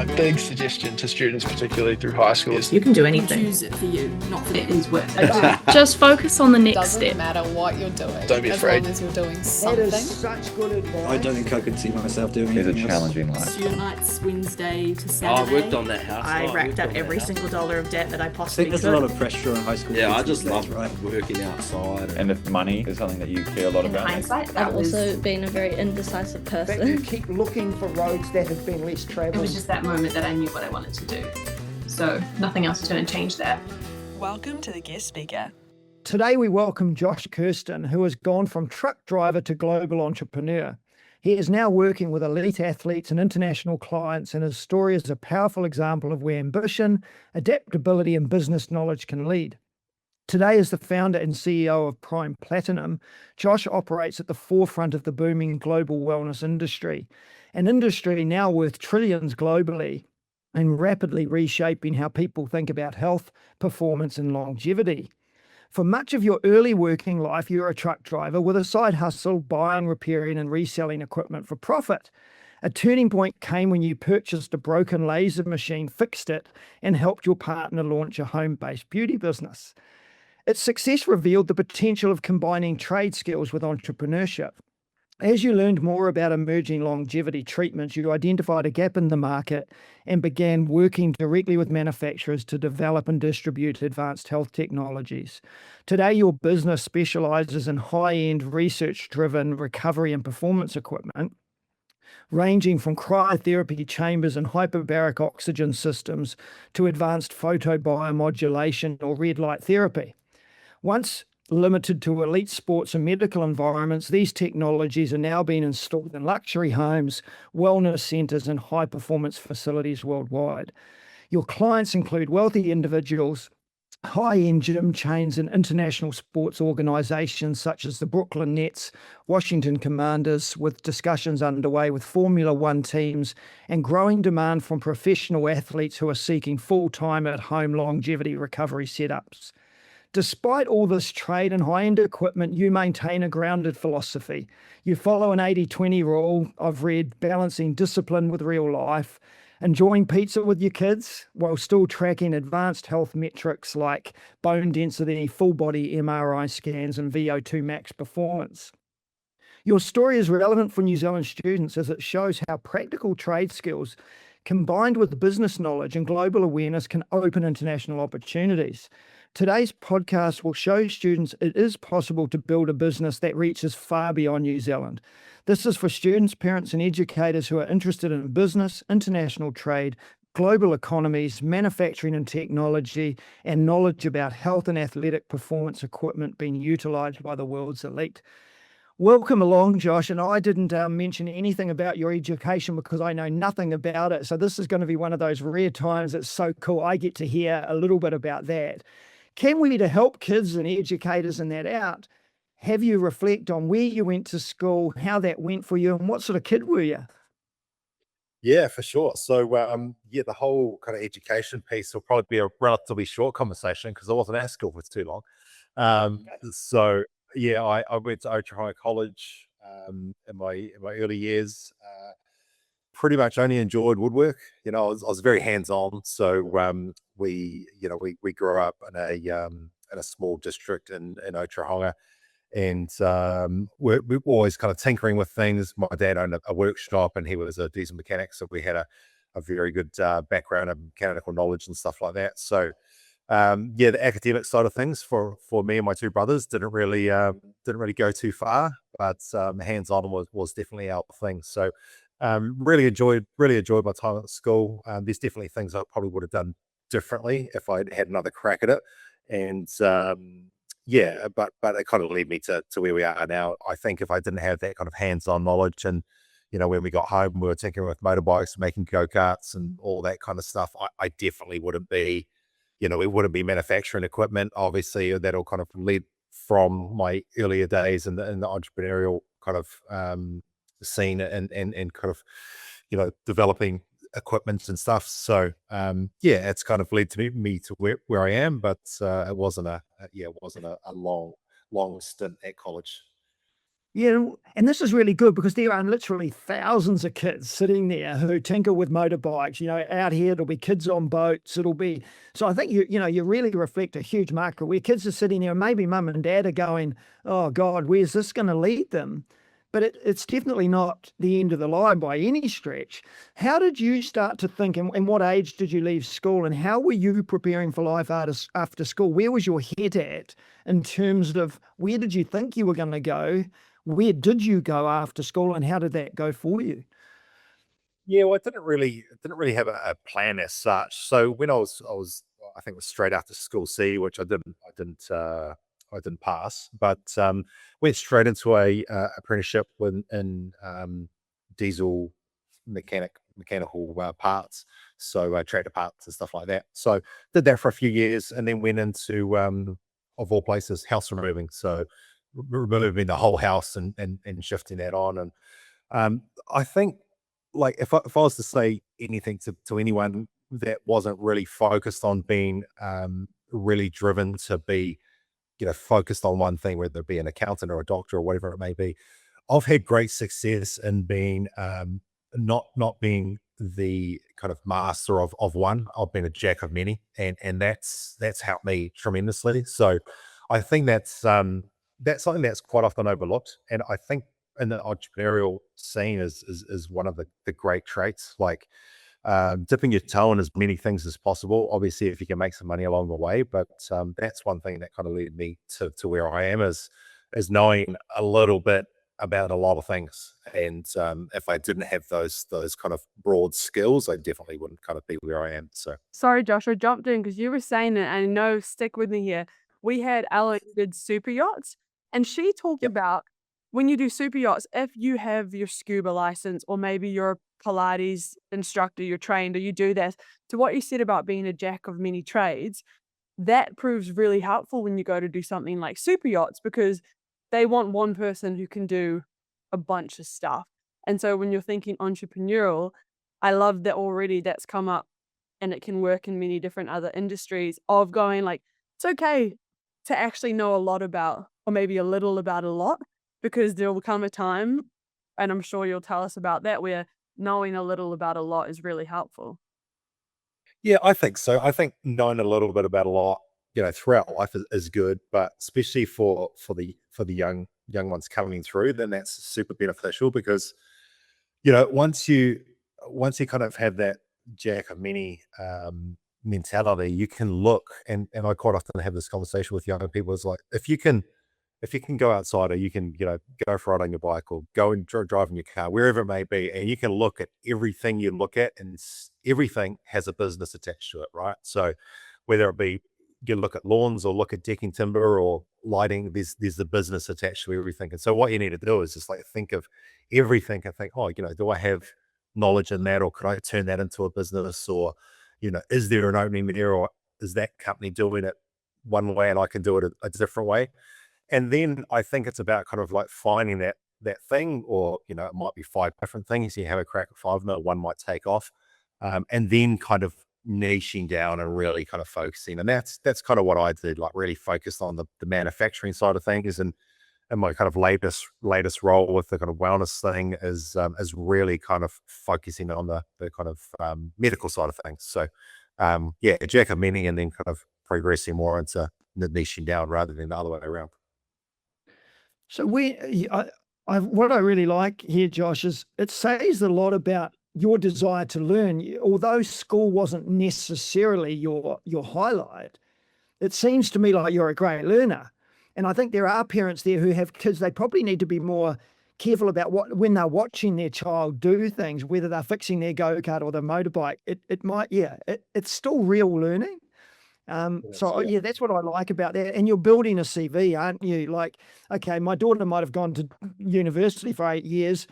My big suggestion to students, particularly through high school, is you can do anything. Choose it for you, not for it is worth it. Just focus on the next step. Doesn't matter what you're doing. Don't be afraid. As long as you're doing something. That is such good advice. I don't think I could see myself doing anything It's a challenging life. Student nights, Wednesday to Saturday. I worked on that house. I racked up every single dollar of debt that I I possibly think could. there's a lot of pressure on high school. Yeah, I kids just these days, love working outside. And if money is something that you care a lot In about. hindsight, I've also been a very indecisive But you person. keep looking for roads that have been less It travelled. was just that moment that I knew what I wanted to do. So nothing else is going to change that. Welcome to the guest speaker. Today we welcome Josh Kersten, who has gone from truck driver to global entrepreneur. He is now working with elite athletes and international clients, and his story is a powerful example of where ambition, adaptability, and business knowledge can lead. Today, as the founder and CEO of Prime Platinum, Josh operates at the forefront of the booming global wellness industry, an industry now worth trillions globally and rapidly reshaping how people think about health, performance, and longevity. For much of your early working life, you're a truck driver with a side hustle, buying, repairing, and reselling equipment for profit. A turning point came when you purchased a broken laser machine, fixed it, and helped your partner launch a home-based beauty business. Its success revealed the potential of combining trade skills with entrepreneurship. As you learned more about emerging longevity treatments, you identified a gap in the market and began working directly with manufacturers to develop and distribute advanced health technologies. Today, your business specializes in high-end, research-driven recovery and performance equipment, ranging from cryotherapy chambers and hyperbaric oxygen systems to advanced photobiomodulation or red light therapy. Once limited to elite sports and medical environments, these technologies are now being installed in luxury homes, wellness centers, and high-performance facilities worldwide. Your clients include wealthy individuals, high-end gym chains, and international sports organizations such as the Brooklyn Nets, Washington Commanders, with discussions underway with Formula One teams and growing demand from professional athletes who are seeking full-time at-home longevity recovery setups. Despite all this trade and high-end equipment, you maintain a grounded philosophy. You follow an 80-20 rule, I've read, balancing discipline with real life, enjoying pizza with your kids while still tracking advanced health metrics like bone density, full-body MRI scans, and VO2 max performance. Your story is relevant for New Zealand students as it shows how practical trade skills combined with business knowledge and global awareness can open international opportunities. Today's podcast will show students it is possible to build a business that reaches far beyond New Zealand. This is for students, parents, and educators who are interested in business, international trade, global economies, manufacturing and technology, and knowledge about health and athletic performance equipment being utilized by the world's elite. Welcome along, Josh. And I didn't mention anything about your education because I know nothing about it. So this is going to be one of those rare times it's so cool. I get to hear a little bit about that. Can we, to help kids and educators in that out, have you reflect on where you went to school, how that went for you, and what sort of kid were you? Yeah, for sure. So, the whole kind of education piece will probably be a relatively short conversation because I wasn't at school for too long. I went to Otahuanga College in my early years. Pretty much only enjoyed woodwork. I was very hands-on. So we grew up in a small district in Otahuanga, and we're always kind of tinkering with things. My dad owned a workshop, and he was a diesel mechanic, so we had a very good background of mechanical knowledge and stuff like that. So the academic side of things for me and my two brothers didn't really go too far, but hands-on was definitely our thing. So really enjoyed my time at school. There's definitely things I probably would have done differently if I'd had another crack at it. And but it kind of led me to where we are now. I think if I didn't have that kind of hands-on knowledge, and when we got home, we were tinkering with motorbikes, making go-karts and all that kind of stuff, I definitely wouldn't be, it wouldn't be manufacturing equipment. Obviously, that'll kind of led from my earlier days in the entrepreneurial kind of scene and kind of developing equipment and stuff. So it's kind of led to me to where I am, but it wasn't a long stint at college. Yeah, and this is really good because there are literally thousands of kids sitting there who tinker with motorbikes. Out here it'll be kids on boats. It'll be so. I think you really reflect a huge market where kids are sitting there, and maybe mum and dad are going, "Oh God, where's this going to lead them?" But it's definitely not the end of the line by any stretch. How did you start to think, and what age did you leave school, and how were you preparing for life after school? Where was your head at in terms of where did you think you were going to go? Where did you go after school, and how did that go for you? Yeah, well, I didn't really have a plan as such. So when I think it was straight after school C, which I didn't pass, but went straight into a apprenticeship in diesel mechanical parts, so tractor parts and stuff like that. So did that for a few years, and then went into of all places, house removing. So removing the whole house and shifting that on. And I think, like, if I was to say anything to anyone that wasn't really focused on being really driven to be, focused on one thing, whether it be an accountant or a doctor or whatever it may be, I've had great success in being not being the kind of master of one. I've been a jack of many, and that's helped me tremendously. So I think that's something that's quite often overlooked, and I think in the entrepreneurial scene is one of the great traits. Like dipping your toe in as many things as possible. Obviously, if you can make some money along the way, but that's one thing that kind of led me to where I am is knowing a little bit about a lot of things. And if I didn't have those kind of broad skills, I definitely wouldn't kind of be where I am. So Sorry, Josh, I jumped in because you were saying it, and I know, stick with me here. We had Ellen who did super yachts, and she talked about when you do super yachts, if you have your scuba license, or maybe you're a Pilates instructor, you're trained, or you do that, to what you said about being a jack of many trades, that proves really helpful when you go to do something like super yachts, because they want one person who can do a bunch of stuff. And so when you're thinking entrepreneurial, I love that already that's come up, and it can work in many different other industries, of going like, it's okay to actually know a lot about, or maybe a little about a lot, because there will come a time, and I'm sure you'll tell us about that, where knowing a little about a lot is really helpful. yeah, I think so. I think knowing a little bit about a lot, throughout life is good, but especially for the young ones coming through, then that's super beneficial because once you kind of have that jack of many mentality, you can look, and I quite often have this conversation with younger people. It's like, if you can go outside, or you can go for a ride on your bike, or go and drive in your car, wherever it may be, and you can look at everything you look at, and everything has a business attached to it, right? So whether it be you look at lawns, or look at decking timber, or lighting, there's a business attached to everything. And so what you need to do is just like think of everything and think, oh, do I have knowledge in that, or could I turn that into a business, or is there an opening there, or is that company doing it one way and I can do it a different way? And then I think it's about kind of like finding that thing, or it might be five different things. You have a crack at five of them, one might take off, and then kind of niching down and really kind of focusing. And that's kind of what I did, like really focused on the manufacturing side of things. And my kind of latest role with the kind of wellness thing is really kind of focusing on the kind of medical side of things. So yeah, a jack of many, and then kind of progressing more into the niching down rather than the other way around. So what I really like here, Josh, is it says a lot about your desire to learn. Although school wasn't necessarily your highlight, it seems to me like you're a great learner. And I think there are parents there who have kids. They probably need to be more careful about when they're watching their child do things, whether they're fixing their go-kart or their motorbike. It's still real learning. So that's what I like about that. And you're building a CV, aren't you? Like, okay, my daughter might have gone to university for 8 years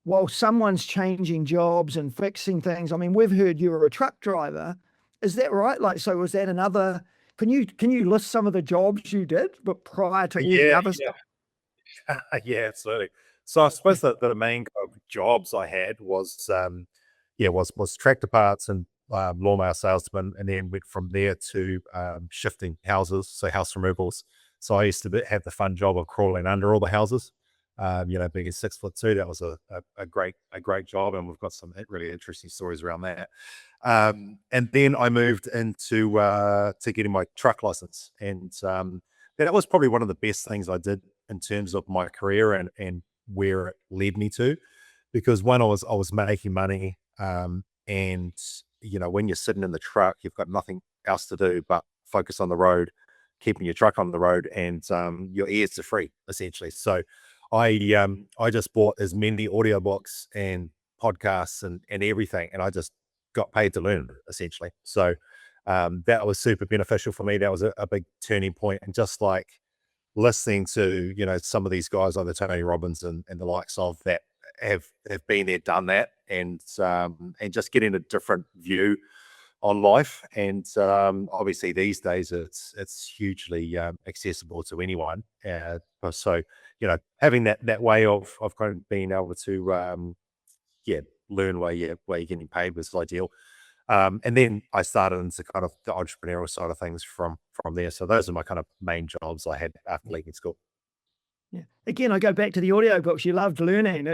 while someone's changing jobs and fixing things. I mean, we've heard you were a truck driver. Is that right? Like, so was that another? Can you list some of the jobs you did, but prior to all the other stuff? Yeah, absolutely. So I suppose that the main kind of jobs I had was tractor parts and lawnmower salesman, and then went from there to shifting houses, so house removals. So I used to have the fun job of crawling under all the houses. being 6'2", that was a great job, and we've got some really interesting stories around that. And then I moved into to getting my truck license, and that was probably one of the best things I did in terms of my career and where it led me to, because when I was making money, and when you're sitting in the truck, you've got nothing else to do but focus on the road, keeping your truck on the road, and your ears are free essentially. So I just bought as many audiobooks and podcasts and everything, and I just got paid to learn essentially. So that was super beneficial for me. That was a big turning point. And just like listening to some of these guys like the Tony Robbins and the likes of that have been there, done that, and just getting a different view on life. And obviously these days it's hugely accessible to anyone. So having that way of kind of being able to learn while you're getting paid was ideal. And then I started into kind of the entrepreneurial side of things from there. So those are my kind of main jobs I had after leaving school. Yeah. Again, I go back to the audiobooks. You loved learning.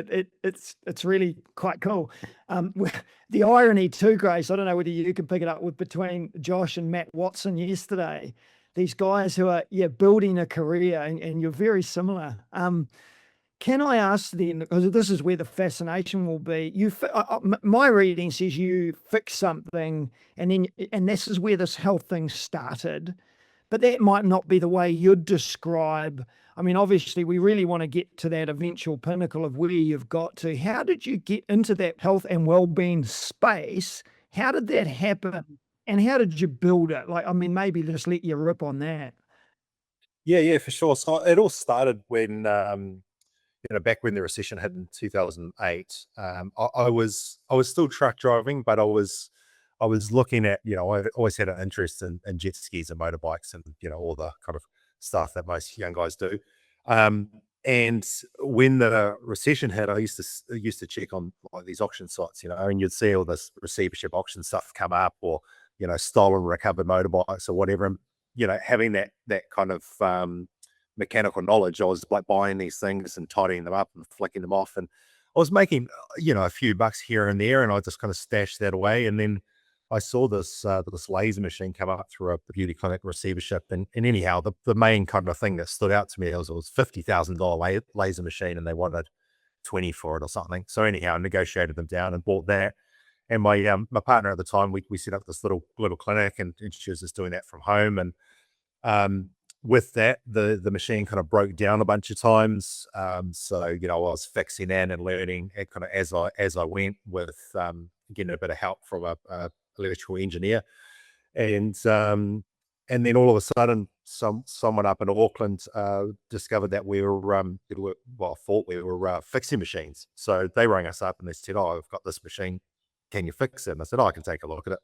It's really quite cool. The irony too, Grace, I don't know whether you can pick it up with between Josh and Matt Watson yesterday. These guys who are building a career, and you're very similar. Can I ask then, because this is where the fascination will be, my reading says you fix something and this is where this health thing started, but that might not be the way you'd describe. I mean, obviously we really want to get to that eventual pinnacle of where you've got to. How did you get into that health and well-being space? How did that happen? And how did you build it? Like, I mean, maybe just let you rip on that. Yeah, for sure. So it all started when, back when the recession hit in 2008. I was still truck driving, but I was looking at, I've always had an interest in jet skis and motorbikes and, all the kind of stuff that most young guys do. And when the recession hit, I used to check on like these auction sites, and you'd see all this receivership auction stuff come up, or, stolen, recovered motorbikes or whatever. And, having that kind of mechanical knowledge, I was like buying these things and tidying them up and flicking them off. And I was making, a few bucks here and there, and I just kind of stashed that away. And then I saw this laser machine come up through a beauty clinic receivership. And anyhow, the main kind of thing that stood out to me was it was $50,000 laser machine, and they wanted 20 for it or something. So anyhow, I negotiated them down and bought that. And my partner at the time, we set up this little clinic, and she was just doing that from home. And with that, the machine kind of broke down a bunch of times. So I was fixing that and learning it kind of as I went, with getting a bit of help from a electrical engineer. And then all of a sudden, someone up in Auckland discovered that we were thought we were fixing machines. So they rang us up and they said, "Oh, I've got this machine. Can you fix it?" And I said, "Oh, I can take a look at it."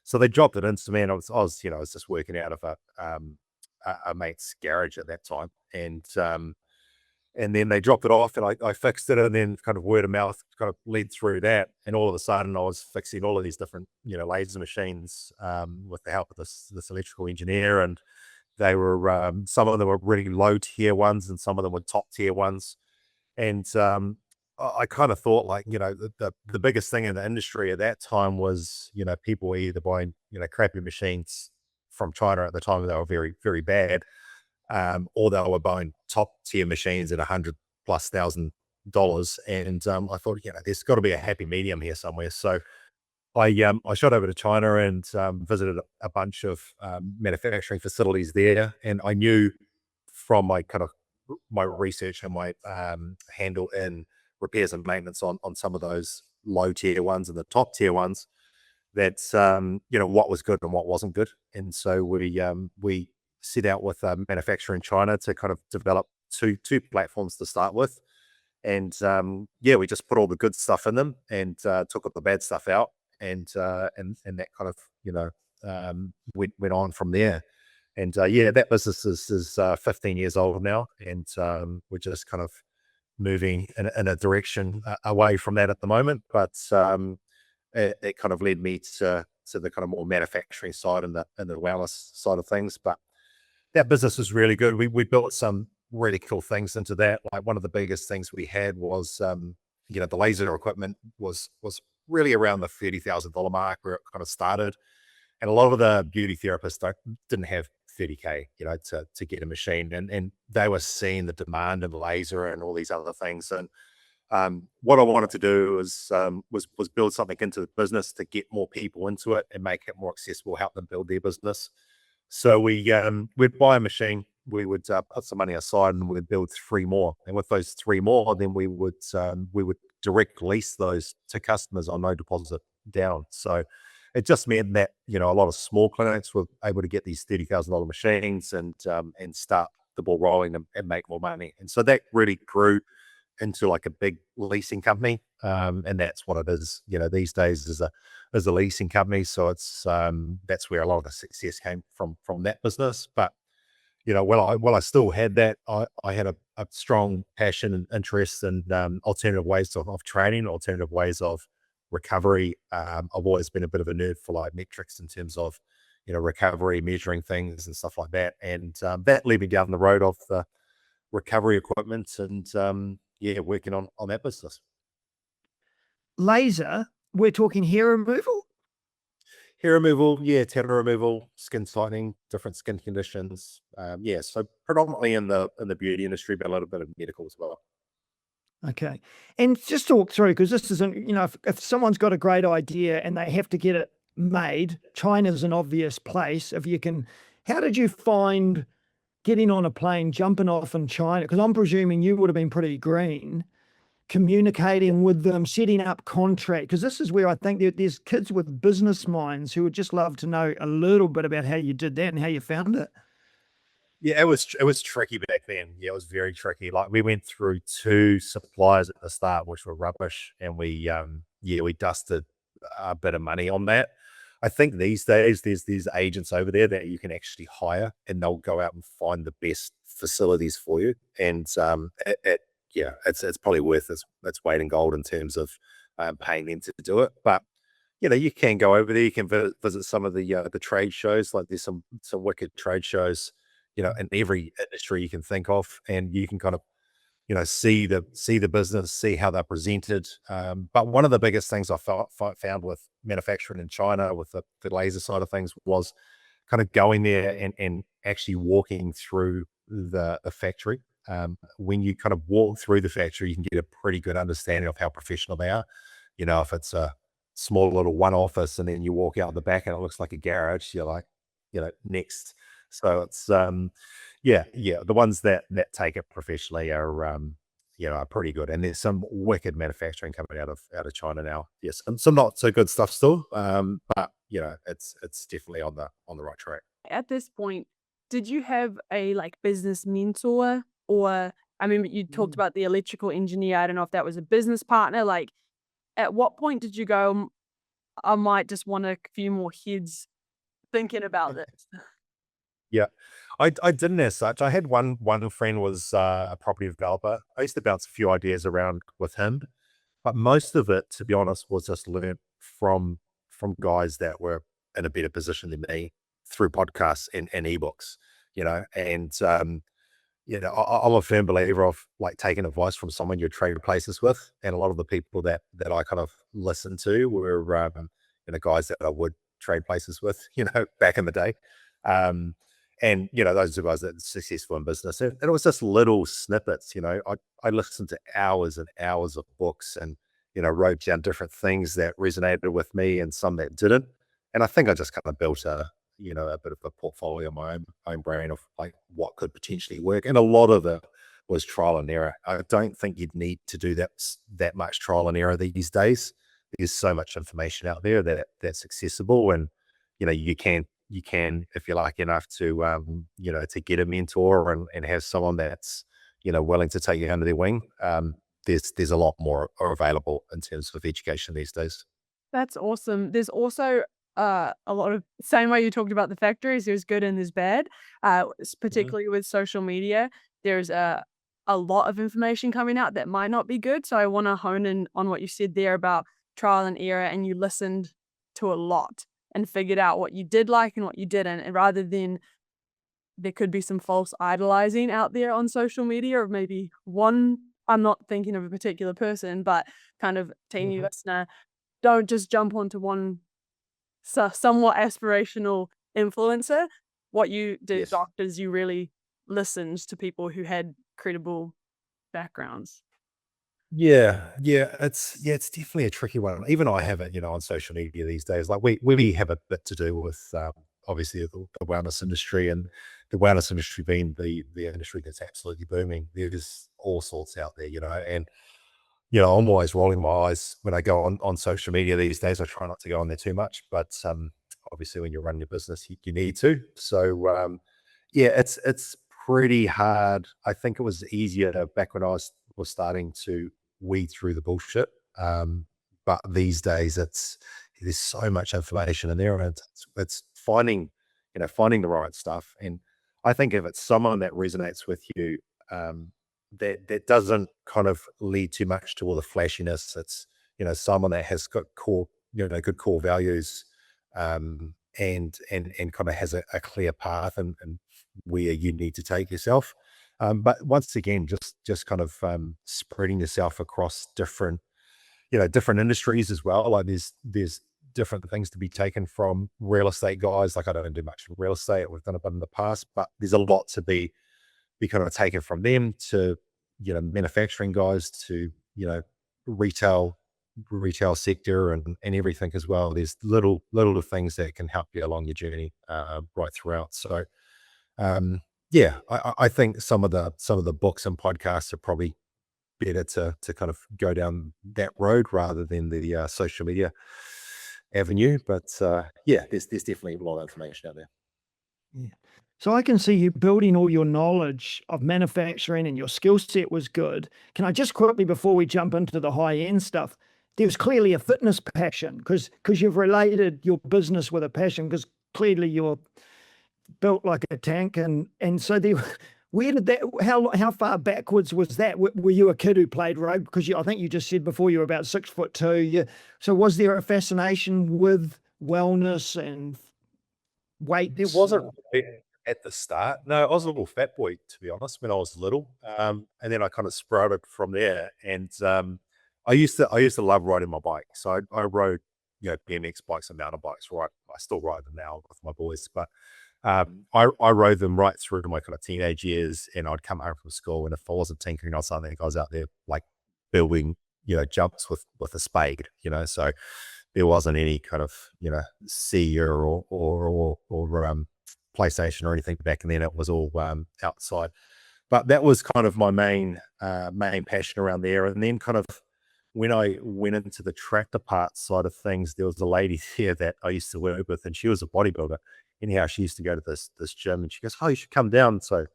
So they dropped it into me, and I was just working out of a mate's garage at that time, and then they dropped it off, and I fixed it, and then kind of word of mouth kind of led through that, and all of a sudden I was fixing all of these different laser machines with the help of this electrical engineer. And they were some of them were really low tier ones, and some of them were top tier ones. And I kind of thought, like, the biggest thing in the industry at that time was, people were either buying, crappy machines from China at the time. They were very, very bad. Or they were buying top tier machines at $100,000+. And I thought, there's got to be a happy medium here somewhere. So I shot over to China and visited a bunch of manufacturing facilities there. And I knew from my research and my handle in repairs and maintenance on some of those low tier ones and the top tier ones, that what was good and what wasn't good. And so we set out with a manufacturer in China to kind of develop two platforms to start with. And we just put all the good stuff in them and took all the bad stuff out, and that kind of went on from there. And that business is 15 years old now, and we're just kind of moving in a direction away from that at the moment. But it kind of led me to the kind of more manufacturing side and the wellness side of things. But that business was really good. We built some really cool things into that. Like one of the biggest things we had was, the laser equipment was really around the $30,000 mark where it kind of started. And a lot of the beauty therapists didn't have 30K, to get a machine. And they were seeing the demand of laser and all these other things. And what I wanted to do was build something into the business to get more people into it and make it more accessible, help them build their business. So we'd buy a machine, we would put some money aside, and we'd build 3 more. And with those 3 more, then we would direct lease those to customers on no deposit down. So it just meant that a lot of small clinics were able to get these $30,000 machines and start the ball rolling and make more money. And so that really grew into like a big leasing company, and that's what it is. These days is a leasing company. So it's that's where a lot of the success came from that business. But while I still had that, I had a strong passion and interest in alternative ways of training, alternative ways of recovery. I've always been a bit of a nerd for like metrics in terms of recovery, measuring things and stuff like that. And that led me down the road of the recovery equipment and working on that business. Laser, we're talking hair removal? Hair removal, tattoo removal, skin tightening, different skin conditions. So predominantly in the beauty industry, but a little bit of medical as well. Okay. And just talk through, because this isn't, if someone's got a great idea and they have to get it made, China's an obvious place. How did you find getting on a plane, jumping off in China? Because I'm presuming you would have been pretty green, communicating with them, setting up contract. Because this is where I think there's kids with business minds who would just love to know a little bit about how you did that and how you found it. Yeah, it was tricky back then. Yeah, it was very tricky. Like we went through 2 suppliers at the start, which were rubbish, and we dusted a bit of money on that. I think these days there's agents over there that you can actually hire, and they'll go out and find the best facilities for you. And it's probably worth its weight in gold in terms of paying them to do it. But you can go over there, you can visit some of the trade shows. Like there's some wicked trade shows, in every industry you can think of, and you can kind of, see the business, see how they're presented. But one of the biggest things I found with manufacturing in China, with the laser side of things, was kind of going there and actually walking through the factory. When you kind of walk through the factory, you can get a pretty good understanding of how professional they are. If it's a small little one office and then you walk out the back and it looks like a garage, you're like, next. So it's the ones that take it professionally are pretty good. And there's some wicked manufacturing coming out of China now. Yes, and some not so good stuff still. But it's definitely on the right track. At this point, did you have a business mentor, or I mean, you talked about the electrical engineer. I don't know if that was a business partner. Like, at what point did you go, I might just want a few more heads thinking about this? Yeah, I didn't as such. I had one friend was a property developer. I used to bounce a few ideas around with him, but most of it, to be honest, was just learned from guys that were in a better position than me through podcasts and ebooks. And I'm a firm believer of like taking advice from someone you trade places with, and a lot of the people that I kind of listened to were guys that I would trade places with, back in the day. And those are guys that are successful in business. And it was just little snippets. I listened to hours and hours of books and wrote down different things that resonated with me and some that didn't. And I think I just kind of built a bit of a portfolio of my own brain of like what could potentially work. And a lot of it was trial and error. I don't think you'd need to do that much trial and error these days. There's so much information out there that's accessible, and you can, if you're lucky enough to to get a mentor and have someone that's willing to take you under their wing. There's a lot more available in terms of education these days. That's awesome. There's also a lot of, same way you talked about the factories, there's good and there's bad. Particularly with social media, there's a lot of information coming out that might not be good. So I want to hone in on what you said there about trial and error, and you listened to a lot and figured out what you did like and what you didn't. And rather than there could be some false idolizing out there on social media, or maybe one, I'm not thinking of a particular person, but kind of teeny listener, don't just jump onto one somewhat aspirational influencer. What you did, Yes. doctors, you really listened to people who had credible backgrounds. It's definitely a tricky one. Even I have it, on social media these days. Like we have a bit to do with obviously the wellness industry, and the wellness industry being the industry that's absolutely booming. There's all sorts out there, and I'm always rolling my eyes when I go on social media these days. I try not to go on there too much, but obviously when you're running your business, you need to. So it's pretty hard. I think it was easier back when I was starting to weed through the bullshit. But these days there's so much information in there, and it's finding the right stuff. And I think if it's someone that resonates with you, that doesn't kind of lead too much to all the flashiness. It's someone that has got core good core values, and kind of has a clear path and where you need to take yourself. But once again, just kind of spreading yourself across different industries as well. Like there's different things to be taken from real estate guys. Like I don't do much in real estate. We've done a bit in the past, but there's a lot to be kind of taken from them to manufacturing guys to retail sector and everything as well. There's little things that can help you along your journey right throughout. So I think some of the books and podcasts are probably better to kind of go down that road rather than the social media avenue. But there's definitely a lot of information out there. Yeah. So I can see you building all your knowledge of manufacturing, and your skill set was good. Can I just quickly, before we jump into the high end stuff, there's clearly a fitness passion because you've related your business with a passion, because clearly you're built like a tank, and so where did that, how far backwards was that? Were you a kid who played rugby? Because I think you just said before you were about 6'2". So was there a fascination with wellness and weight? There wasn't really at the start. No, I was a little fat boy, to be honest, when I was little. And then I kind of sprouted from there. And I used to love riding my bike. So I rode, BMX bikes and mountain bikes. Right, I still ride them now with my boys, but I rode them right through to my kind of teenage years. And I'd come home from school, and if I wasn't tinkering on something, I was out there like building, jumps with a spade. So there wasn't any kind of Sega or PlayStation or anything back then. It was all outside. But that was kind of my main passion around there. And then kind of when I went into the tractor parts side of things, there was a lady here that I used to work with, and she was a bodybuilder. Anyhow, she used to go to this gym, and she goes, "Oh, you should come down." So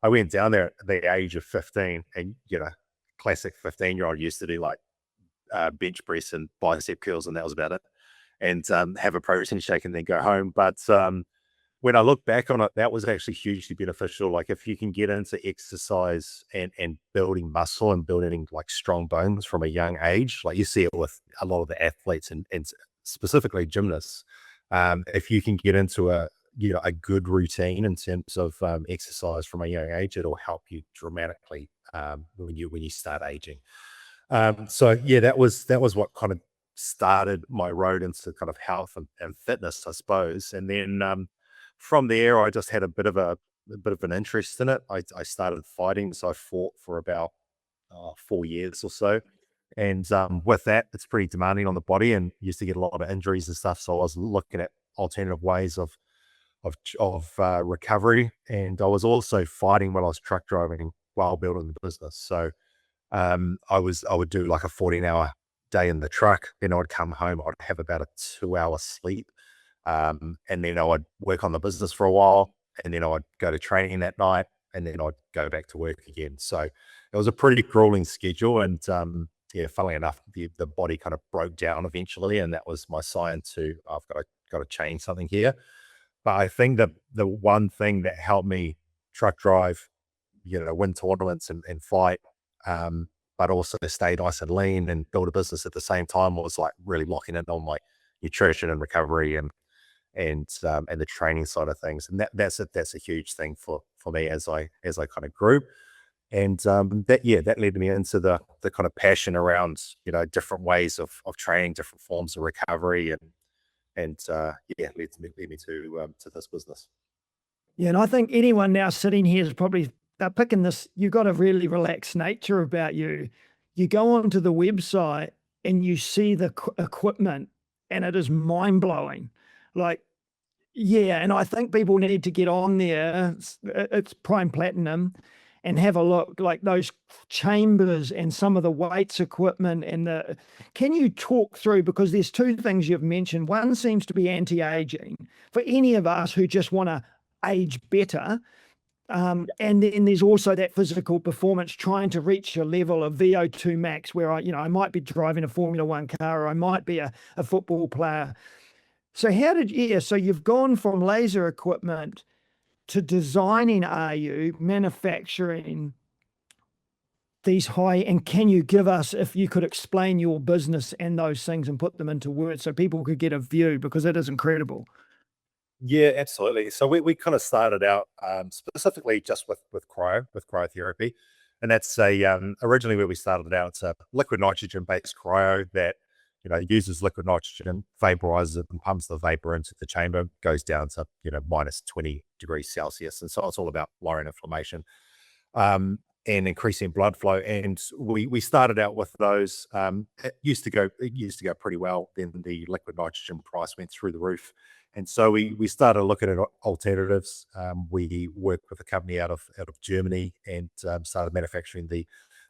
I went down there at the age of 15, and classic 15-year-old used to do like bench press and bicep curls, and that was about it, and have a protein shake and then go home. But when I look back on it, that was actually hugely beneficial. Like if you can get into exercise and building muscle and building like strong bones from a young age, like you see it with a lot of the athletes and specifically gymnasts. If you can get into a good routine in terms of exercise from a young age, it'll help you dramatically when you start aging. That was what kind of started my road into kind of health and fitness, I suppose. And then from there, I just had a bit of an interest in it. I started fighting, so I fought for about 4 years or so. And with that, it's pretty demanding on the body, and used to get a lot of injuries and stuff. So I was looking at alternative ways of recovery, and I was also fighting while I was truck driving while building the business. So I would do like a 14-hour day in the truck, then I'd come home, I'd have about a 2-hour sleep, and then I would work on the business for a while, and then I'd go to training that night, and then I'd go back to work again. So it was a pretty grueling schedule, and funnily enough, the body kind of broke down eventually, and that was my sign to I've got to change something here. But I think that the one thing that helped me truck drive, win tournaments and fight, but also stay nice and lean and build a business at the same time, was like really locking in on my nutrition and recovery and the training side of things. And that's a huge thing for me as I kind of grew. And that led me into the kind of passion around, different ways of training, different forms of recovery, and led me to this business. Yeah, and I think anyone now sitting here is probably, they're picking this, you've got a really relaxed nature about you. You go onto the website and you see the equipment and it is mind-blowing. Like, yeah, and I think people need to get on there. It's Prime Platinum, and have a look, like those chambers and some of the weights equipment can you talk through, because there's two things you've mentioned. One seems to be anti-aging for any of us who just want to age better. And then there's also that physical performance, trying to reach a level of VO2 max where I might be driving a Formula One car, or I might be a football player. So so you've gone from laser equipment to designing, manufacturing these and can you give us, if you could explain your business and those things and put them into words so people could get a view, because it is incredible. Yeah, absolutely. So we kind of started out specifically just with cryotherapy, and that's originally where we started out. It's a liquid nitrogen based cryo that uses liquid nitrogen, vaporizes it, and pumps the vapor into the chamber, goes down to minus 20 degrees Celsius, and so it's all about lowering inflammation and increasing blood flow. And we started out with those. It used to go pretty well. Then the liquid nitrogen price went through the roof. And so we started looking at alternatives. We worked with a company out of Germany and started manufacturing the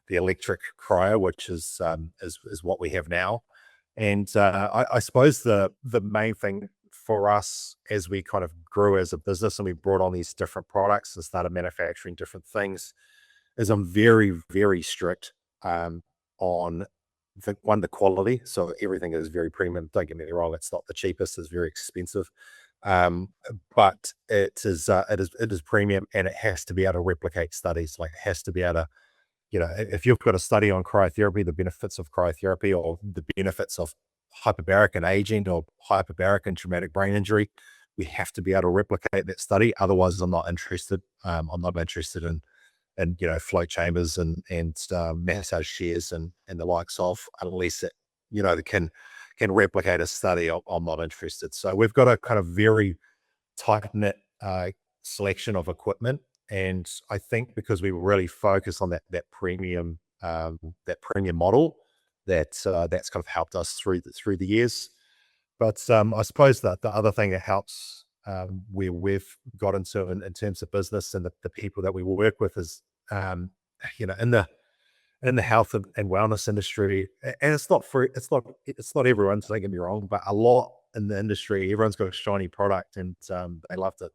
electric cryo, which is what we have now. And I suppose the main thing for us as we kind of grew as a business and we brought on these different products and started manufacturing different things is I'm very, very strict on the quality. So everything is very premium. Don't get me wrong, it's not the cheapest, it's very expensive. But it is premium, and it has to be able to replicate studies. Like, it has to be able to, if you've got a study on cryotherapy, the benefits of cryotherapy, or the benefits of hyperbaric and aging, or hyperbaric and traumatic brain injury, we have to be able to replicate that study. Otherwise, I'm not interested. I'm not interested in float chambers and massage chairs and the likes of, unless it can replicate a study. I'm not interested. So we've got a kind of very tight knit selection of equipment, and I think because we really focus on that premium model, that's kind of helped us through the years. But I suppose that the other thing that helps where we've got into in terms of business and the people that we work with is in the health and wellness industry, and it's not everyone, don't get me wrong, but a lot in the industry, everyone's got a shiny product, and they love to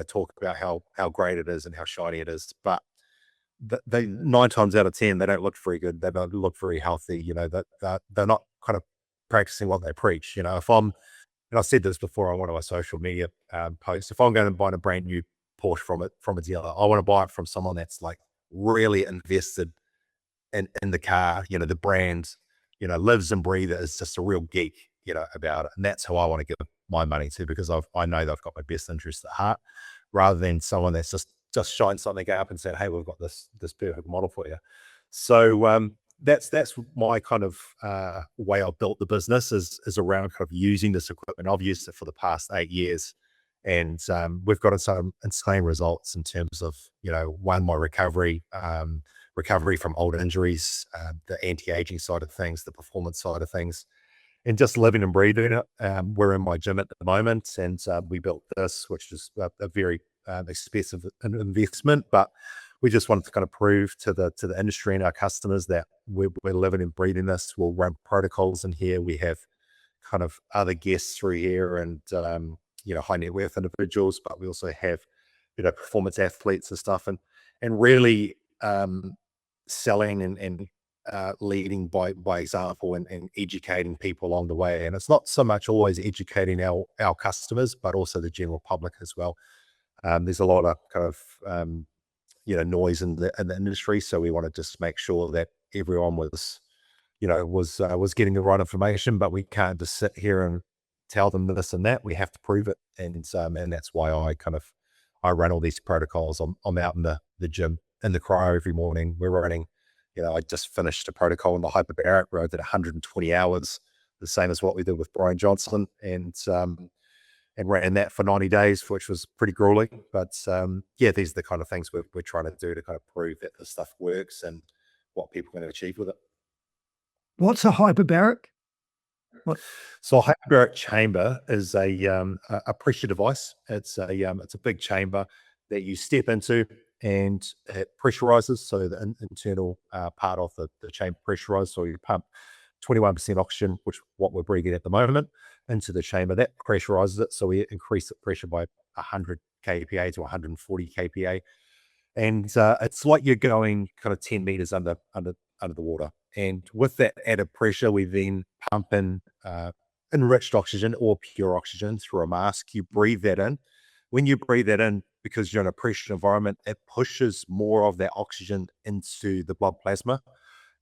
talk about how great it is and how shiny it is, but they 9 times out of 10 they don't look very good, they don't look very healthy. They're not kind of practicing what they preach. If I'm, and I said this before on one of my social media posts, if I'm going to buy a brand new Porsche from a dealer, I want to buy it from someone that's like really invested in the car, the brand, lives and breathes it, is just a real geek, about it. And that's who I want to give my money to, because I know they've got my best interest at heart, rather than someone that's just shine something up and said, hey, we've got this perfect model for you. So that's my kind of way I've built the business is around kind of using this equipment. I've used it for the past 8 years, and we've got some insane results in terms of, one, my recovery from old injuries, the anti-aging side of things, the performance side of things, and just living and breathing it. We're in my gym at the moment, and we built this, which is a very expensive investment, but we just wanted to kind of prove to the industry and our customers that we're living and breathing this. We'll run protocols in here. We have kind of other guests through here, and high net worth individuals, but we also have performance athletes and stuff, and really selling and leading by example, and educating people along the way. And it's not so much always educating our customers, but also the general public as well. There's a lot of kind of noise in the industry, so we want to just make sure that everyone was getting the right information. But we can't just sit here and tell them this and that. We have to prove it, and that's why I run all these protocols. I'm out in the gym in the cryo every morning. We're running. I just finished a protocol in the hyperbaric where I did 120 hours, the same as what we did with Brian Johnson, and ran that for 90 days, which was pretty grueling. But these are the kind of things we're trying to do to kind of prove that this stuff works and what people can achieve with it. What's a hyperbaric? So a hyperbaric chamber is a pressure device. It's a big chamber that you step into, and it pressurizes. So the internal part of the chamber pressurizes. So you pump 21% oxygen, which is what we're breathing at the moment, into the chamber. That pressurizes it. So we increase the pressure by 100 kPa to 140 kPa. And it's like you're going kind of 10 meters under the water. And with that added pressure, we then pump in enriched oxygen or pure oxygen through a mask. You breathe that in. When you breathe that in, because you're in a pressured environment, it pushes more of that oxygen into the blood plasma.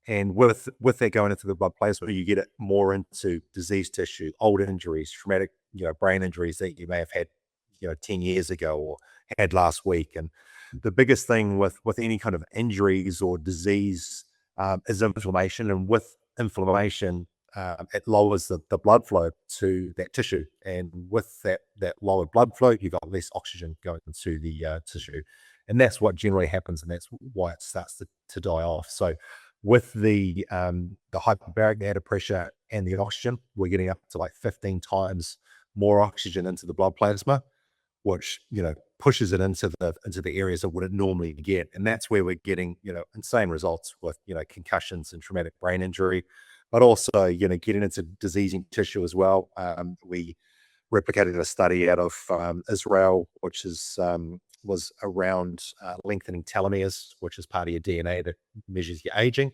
And with that going into the blood plasma, you get it more into disease tissue, old injuries, traumatic, brain injuries that you may have had, 10 years ago or had last week. And the biggest thing with any kind of injuries or disease is inflammation. And with inflammation, it lowers the blood flow to that tissue. And with that lower blood flow, you've got less oxygen going into the tissue. And that's what generally happens. And that's why it starts to die off. So with the hyperbaric, the added pressure and the oxygen, we're getting up to like 15 times more oxygen into the blood plasma, which, pushes it into the areas that would it normally get. And that's where we're getting, insane results with, concussions and traumatic brain injury, but also, getting into diseasing tissue as well. We replicated a study out of Israel, which was around lengthening telomeres, which is part of your DNA that measures your aging,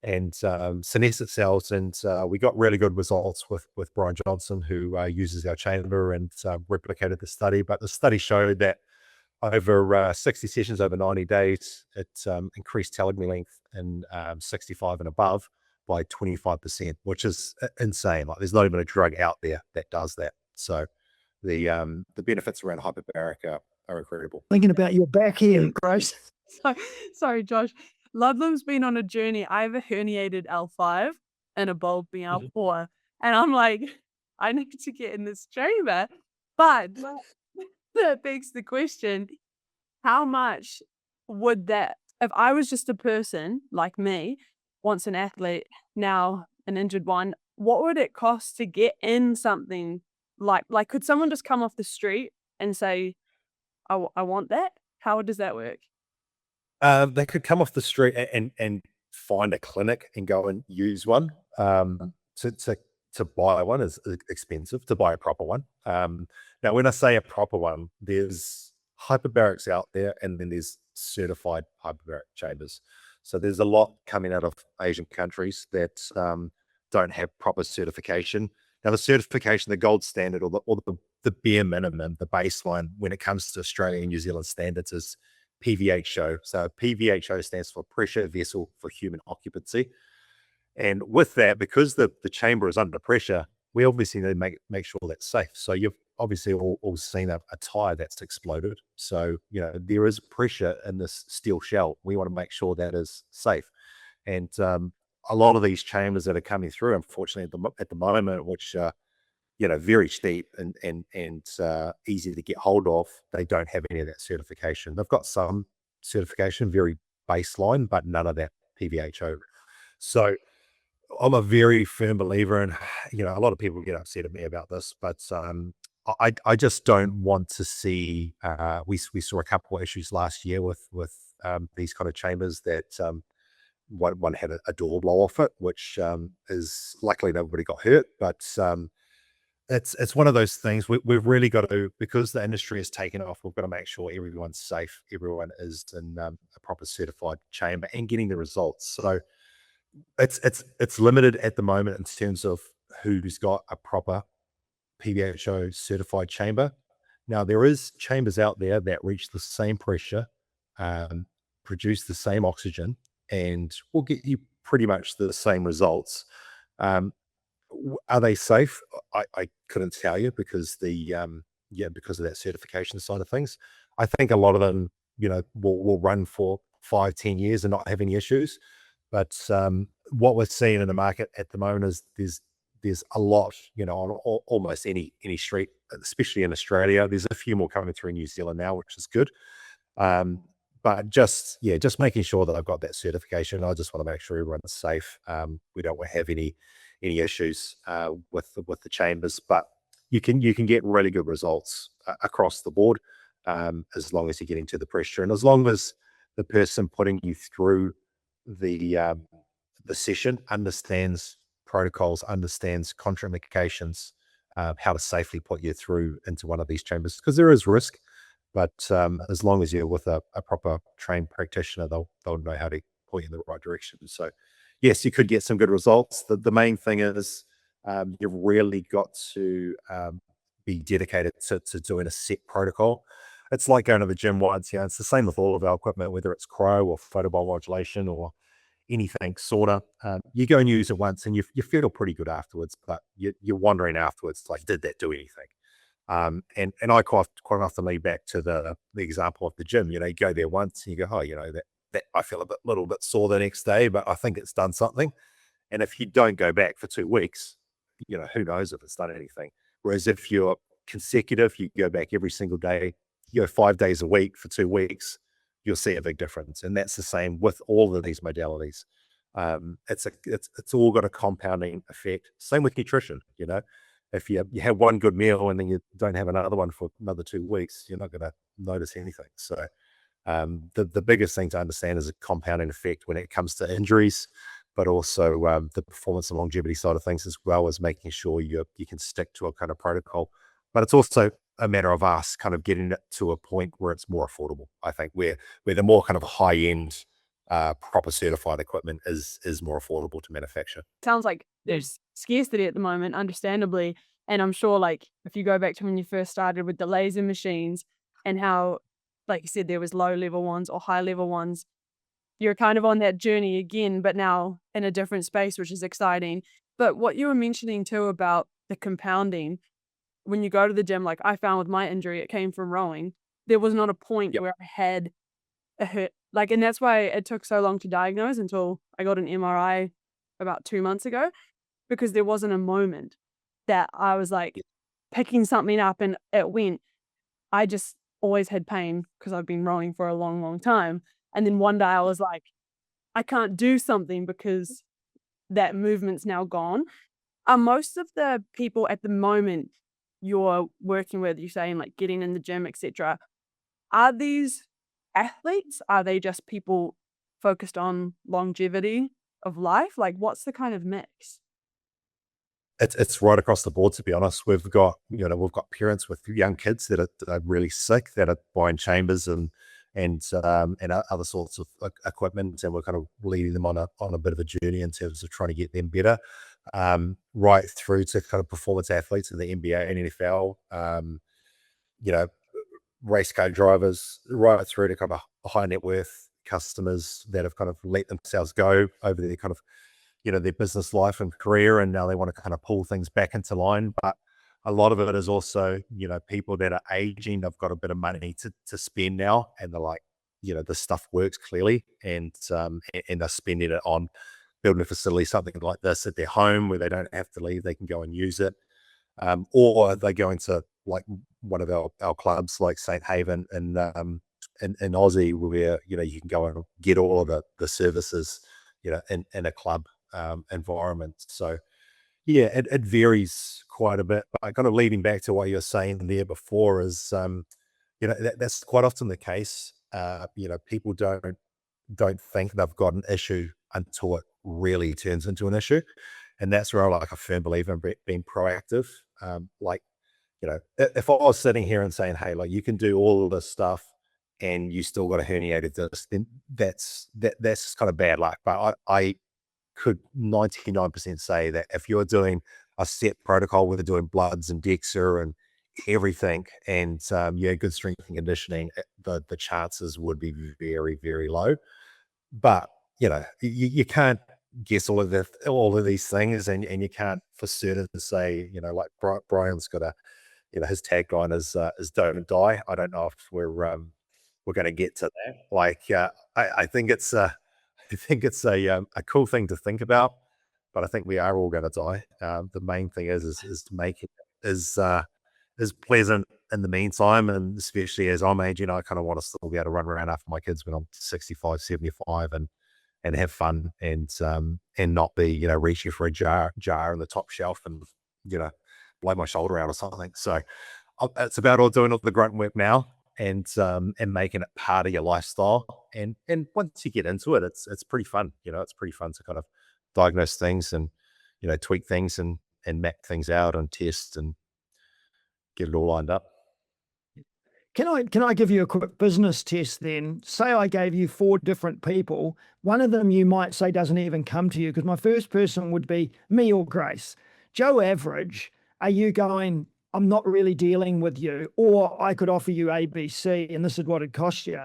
and senescent cells. And we got really good results with Brian Johnson, who uses our chamber, and replicated the study. But the study showed that over 60 sessions over 90 days, it increased telomere length in 65 and above by 25%, which is insane. Like, there's not even a drug out there that does that. So the benefits around hyperbaric are incredible. Thinking about your back here, Grace. Sorry, Josh. Ludlam's been on a journey. I have a herniated L5 and a bulged L4. And I'm like, I need to get in this chamber. But that begs the question, how much would that, if I was just a person like me, once an athlete, now an injured one, what would it cost to get in something like could someone just come off the street and say, I want that? How does that work? They could come off the street and find a clinic and go and use one. To buy one is expensive. To buy a proper one. Now, when I say a proper one, there's hyperbarics out there, and then there's certified hyperbaric chambers. So there's a lot coming out of Asian countries that don't have proper certification. Now, the certification, the gold standard, or the bare minimum, the baseline when it comes to Australia and New Zealand standards is PVHO. So PVHO stands for Pressure Vessel for Human Occupancy. And with that, because the chamber is under pressure, we obviously need to make sure that's safe. So you've obviously all seen a tire that's exploded. So, there is pressure in this steel shell. We want to make sure that is safe. And a lot of these chambers that are coming through, unfortunately, at the moment, which are, very steep and easy to get hold of, they don't have any of that certification. They've got some certification, very baseline, but none of that PVHO. So I'm a very firm believer in, a lot of people get upset at me about this, but I just don't want to see, we saw a couple of issues last year with these kind of chambers that one had a door blow off it, which is luckily nobody got hurt, but it's one of those things we've really got to, because the industry has taken off, we've got to make sure everyone's safe, everyone is in a proper certified chamber and getting the results. So it's limited at the moment in terms of who's got a proper PVHO certified chamber. Now, there is chambers out there that reach the same pressure, produce the same oxygen, and will get you pretty much the same results. Are they safe? I couldn't tell you because because of that certification side of things. I think a lot of them, will run for 5-10 years and not have any issues. But what we're seeing in the market at the moment is there's a lot, on almost any street, especially in Australia. There's a few more coming through New Zealand now, which is good. But just making sure that I've got that certification. I just want to make sure everyone's safe. We don't have any issues with the chambers, but you can get really good results across the board, as long as you're getting to the pressure, and as long as the person putting you through the session understands protocols, understands contraindications, how to safely put you through into one of these chambers, because there is risk. But as long as you're with a proper trained practitioner, they'll know how to point you in the right direction. So yes, you could get some good results. The main thing is you've really got to be dedicated to doing a set protocol. It's like going to the gym once. It's the same with all of our equipment, whether it's cryo or photobiomodulation or anything sauna. You go and use it once and you feel pretty good afterwards, but you're wondering afterwards, like, did that do anything? And I quite often lead back to the example of the gym. You go there once and you go, oh, that I feel a little bit sore the next day, but I think it's done something. And if you don't go back for 2 weeks, who knows if it's done anything. Whereas if you're consecutive, you go back every single day, 5 days a week for 2 weeks, you'll see a big difference. And that's the same with all of these modalities. It's all got a compounding effect. Same with nutrition. If you have one good meal and then you don't have another one for another 2 weeks, you're not going to notice anything. So the biggest thing to understand is a compounding effect when it comes to injuries, but also the performance and longevity side of things, as well as making sure you can stick to a kind of protocol. But it's also a matter of us kind of getting it to a point where it's more affordable. I think where the more kind of high end proper certified equipment is more affordable to manufacture. Sounds like there's scarcity at the moment, understandably. And I'm sure, like, if you go back to when you first started with the laser machines and how, like you said, there was low level ones or high level ones, you're kind of on that journey again, but now in a different space, which is exciting. But what you were mentioning too about the compounding, when you go to the gym, like I found with my injury, it came from rowing. There was not a point where I had a hurt. Like, and that's why it took so long to diagnose until I got an MRI about 2 months ago, because there wasn't a moment that I was like picking something up and it went. I just always had pain because I've been rowing for a long, long time. And then one day I was like, I can't do something because that movement's now gone. Are most of the people at the moment you're working with, you're saying like getting in the gym, etc., are these athletes? Are they just people focused on longevity of life? Like, what's the kind of mix? It's right across the board, to be honest. We've got parents with young kids that are really sick, that are buying chambers and other sorts of equipment, and we're kind of leading them on a bit of a journey in terms of trying to get them better, right through to kind of performance athletes in the NBA and NFL, race car drivers, right through to kind of high net worth customers that have kind of let themselves go over their kind of their business life and career, and now they want to kind of pull things back into line. But a lot of it is also, people that are aging, they've got a bit of money to spend now, and they're like, this stuff works clearly, and they're spending it on building a facility, something like this at their home where they don't have to leave, they can go and use it. Or they go into like one of our clubs like St. Haven in Aussie, where, you can go and get all of the services, in a club environment. So yeah, it varies quite a bit. But kind of leading back to what you were saying there before is, that's quite often the case. People don't think they've got an issue until it really turns into an issue. And that's where I'm like a firm believer in being proactive. If I was sitting here and saying, hey, like, you can do all of this stuff and you still got a herniated disc, then that's kind of bad luck. But I could 99% say that if you're doing a set protocol where they're doing bloods and DEXA and everything, and good strength and conditioning, the chances would be very, very low. But you can't guess all of these things, and you can't for certain say, like Brian's got his tagline is "Don't die." I don't know if we're going to get to that. Like, I think it's a cool thing to think about, but I think we are all going to die. The main thing is to make it is pleasant in the meantime, and especially as I'm aging, I kind of want to still be able to run around after my kids when I'm 65, 75, and have fun, and not be reaching for a jar in the top shelf and blow my shoulder out or something. So it's about all doing all the grunt work now, and making it part of your lifestyle. And once you get into it, it's pretty fun. It's pretty fun to kind of diagnose things and tweak things and map things out and test and get it all lined up. Can I give you a quick business test then? Say I gave you 4 different people. One of them you might say doesn't even come to you, because my first person would be me or Grace. Joe Average, are you going, I'm not really dealing with you, or I could offer you ABC and this is what it cost you?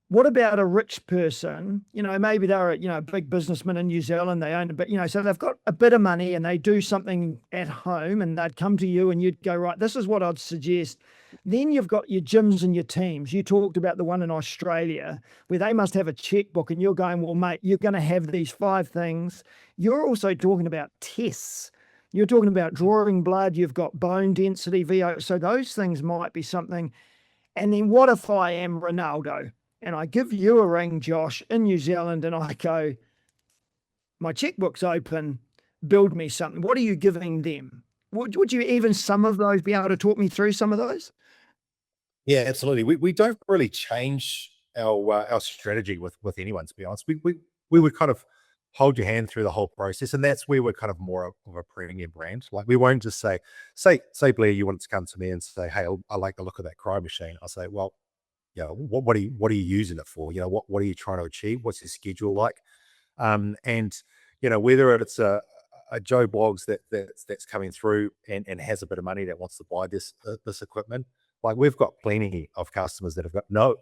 What about a rich person? Maybe they're a big businessman in New Zealand, they own a bit, so they've got a bit of money and they do something at home, and they'd come to you and you'd go, right, this is what I'd suggest. Then you've got your gyms and your teams. You talked about the one in Australia where they must have a checkbook, and you're going, well, mate, you're going to have these 5 things. You're also talking about tests. You're talking about drawing blood. You've got bone density, VO. So those things might be something. And then what if I am Ronaldo and I give you a ring, Josh, in New Zealand, and I go, my checkbook's open, build me something. What are you giving them? Would you even some of those be able to talk me through some of those? Yeah, absolutely. We don't really change our strategy with anyone, to be honest. We would kind of hold your hand through the whole process, and that's where we're kind of more of a premium brand. Like, we won't just say Blair, you wanted to come to me and say, hey, I like the look of that cryo machine. I'll say, well, what are you using it for? What are you trying to achieve? What's your schedule like? And whether it's a Joe Blogs that's coming through and has a bit of money that wants to buy this equipment. Like, we've got plenty of customers that have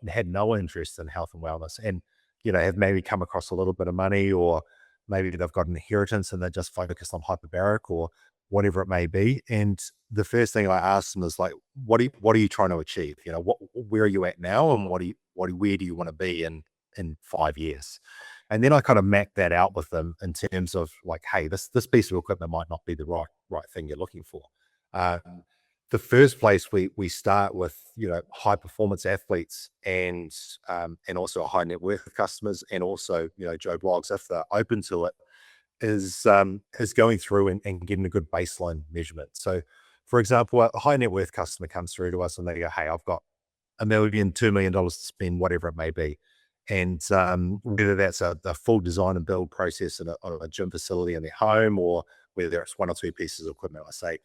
had no interest in health and wellness, and have maybe come across a little bit of money, or maybe they've got an inheritance and they're just focused on hyperbaric or whatever it may be. And the first thing I ask them is like, what are you trying to achieve? Where are you at now, and where do you want to be in 5 years? And then I kind of map that out with them in terms of like, hey, this piece of equipment might not be the right thing you're looking for. The first place we start with, high performance athletes and also high net worth customers, and also, Joe Blogs, if they're open to it, is going through and getting a good baseline measurement. So, for example, a high net worth customer comes through to us and they go, hey, I've got $1 million, $2 million to spend, whatever it may be. And whether that's a full design and build process on a gym facility in their home, or whether it's 1 or 2 pieces of equipment, I say,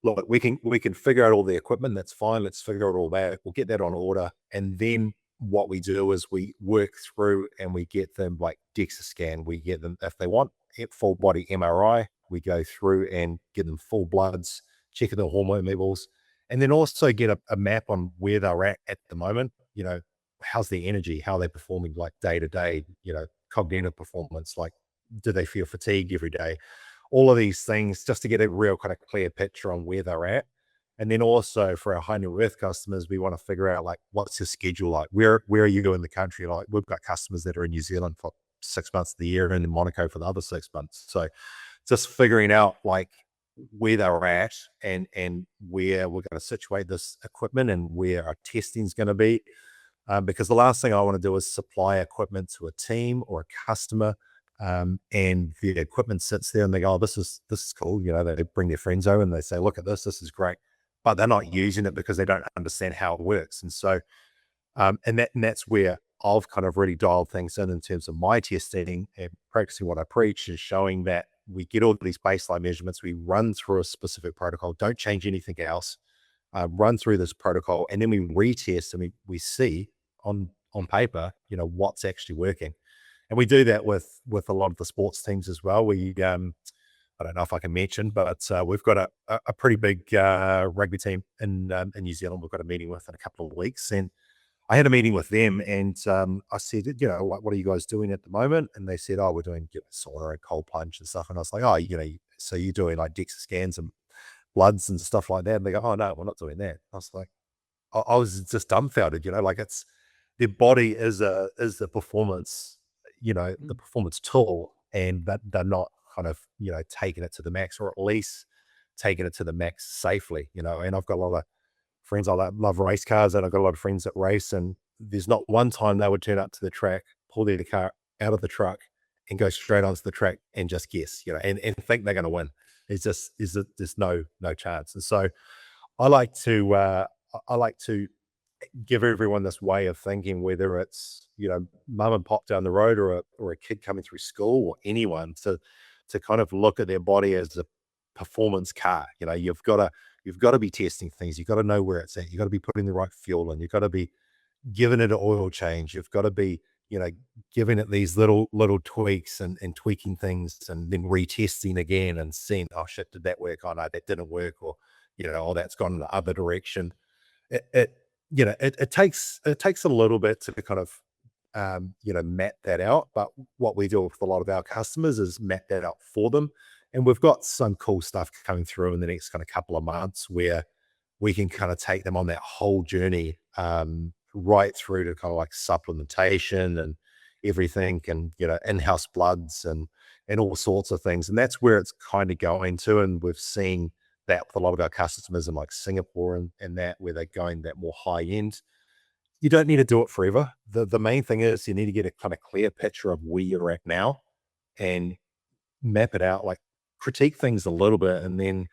look, we can figure out all the equipment. That's fine. Let's figure out all that. We'll get that on order. And then what we do is we work through and we get them like DEXA scan. We get them, if they want full body MRI, we go through and get them full bloods, check their hormone levels, and then also get a map on where they're at the moment. How's their energy? How are they performing like day to day? Cognitive performance, like, do they feel fatigued every day? All of these things, just to get a real kind of clear picture on where they're at. And then also for our high net worth customers, we want to figure out like, what's your schedule like? Where are you in the country? Like, we've got customers that are in New Zealand for 6 months of the year and in Monaco for the other 6 months. So just figuring out like where they're at and where we're going to situate this equipment and where our testing is going to be. Because the last thing I want to do is supply equipment to a team or a customer, and the equipment sits there and they go, oh, this is cool. They bring their friends over and they say, look at this is great, but they're not using it because they don't understand how it works. And so, and that's where I've kind of really dialed things in terms of my testing and practicing what I preach, and showing that we get all these baseline measurements, we run through a specific protocol, don't change anything else, run through this protocol, and then we retest and we see on paper, what's actually working. And we do that with a lot of the sports teams as well. We, I don't know if I can mention, but we've got a pretty big rugby team in New Zealand. We've got a meeting with in a couple of weeks, and I had a meeting with them, and I said, like, what are you guys doing at the moment? And they said, oh, we're doing sauna and cold plunge and stuff. And I was like, oh, so you're doing like DEXA scans and bloods and stuff like that? And they go, oh no, we're not doing that. I was like, I was just dumbfounded, like it's their body is a performance, the performance tool, and that they're not kind of taking it to the max, or at least taking it to the max safely. And I've got a lot of friends I love race cars, and I've got a lot of friends that race, and there's not one time they would turn up to the track, pull their car out of the truck, and go straight onto the track and just guess, and think they're going to win. There's no chance. And so I like to give everyone this way of thinking, whether it's mum and pop down the road, or a kid coming through school, or anyone, to kind of look at their body as a performance car. You've got to be testing things. You've got to know where it's at. You've got to be putting the right fuel in. You've got to be giving it an oil change. You've got to be giving it these little tweaks, and tweaking things, and then retesting again and seeing, oh shit, did that work? Oh no, that didn't work. Or oh, that's gone in the other direction. It takes a little bit to kind of map that out. But what we do with a lot of our customers is map that out for them. And we've got some cool stuff coming through in the next kind of couple of months, where we can kind of take them on that whole journey, right through to kind of like supplementation and everything, and in-house bloods and all sorts of things. And that's where it's kind of going to. And we've seen that with a lot of our customers in like Singapore and that, where they're going that more high end. You don't need to do it forever. The main thing is you need to get a kind of clear picture of where you're at now, and map it out, like critique things a little bit, and then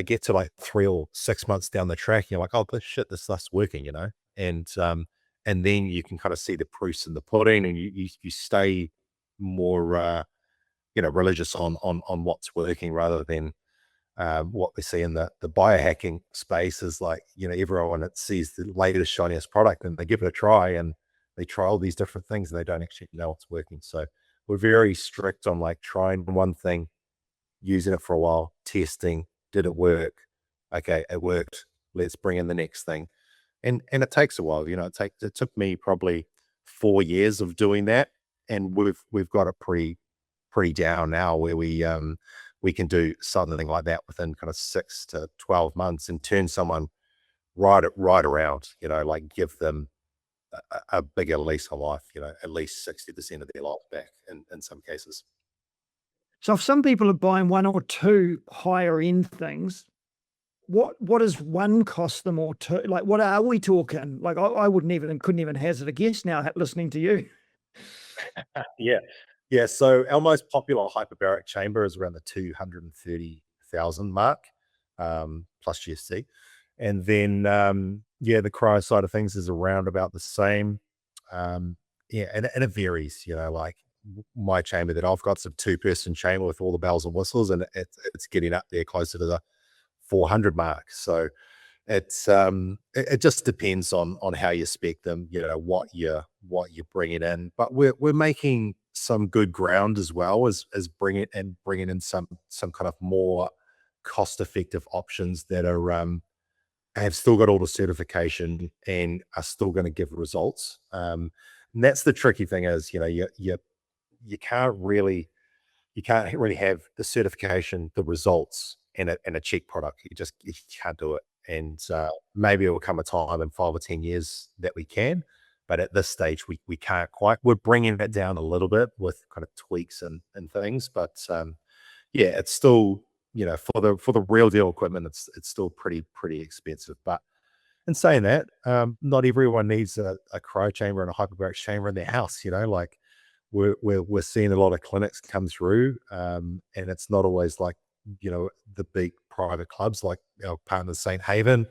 get to like 3 or 6 months down the track, and you're like, oh this stuff's working, and then you can kind of see the proofs in the pudding, and you stay more religious on what's working, rather than what we see in the biohacking space is like, everyone that sees the latest, shiniest product, and they give it a try, and they try all these different things, and they don't actually know what's working. So we're very strict on like trying one thing, using it for a while, testing, did it work? Okay, it worked. Let's bring in the next thing. And it takes a while, it took me probably 4 years of doing that. And we've got it pretty down now, where we can do something like that within kind of 6 to 12 months, and turn someone right around, like give them a bigger lease on life, at least 60% of their life back in some cases. So if some people are buying one or two higher end things, what does one cost them, or two? Like, what are we talking? Like, I couldn't even hazard a guess now listening to you. Yeah. So our most popular hyperbaric chamber is around the 230,000 mark, plus GST. And then, the cryo side of things is around about the same. And it varies, like my chamber that I've got is a 2-person chamber with all the bells and whistles, and it's getting up there closer to the 400 mark. So it's it just depends on how you spec them, what you're bringing in. But we're making some good ground as well as bringing in some kind of more cost effective options that are have still got all the certification and are still going to give results. And that's the tricky thing is, you can't really have the certification, the results, and a cheap product. You can't do it. And maybe it will come a time in 5 or 10 years that we can, but at this stage we can't quite. We're bringing that down a little bit with kind of tweaks and things, but it's still, for the real deal equipment, it's still pretty expensive. But in saying that, not everyone needs a cryo chamber and a hyperbaric chamber in their house. Like we're seeing a lot of clinics come through, and it's not always like the big private clubs like our partner St. Haven.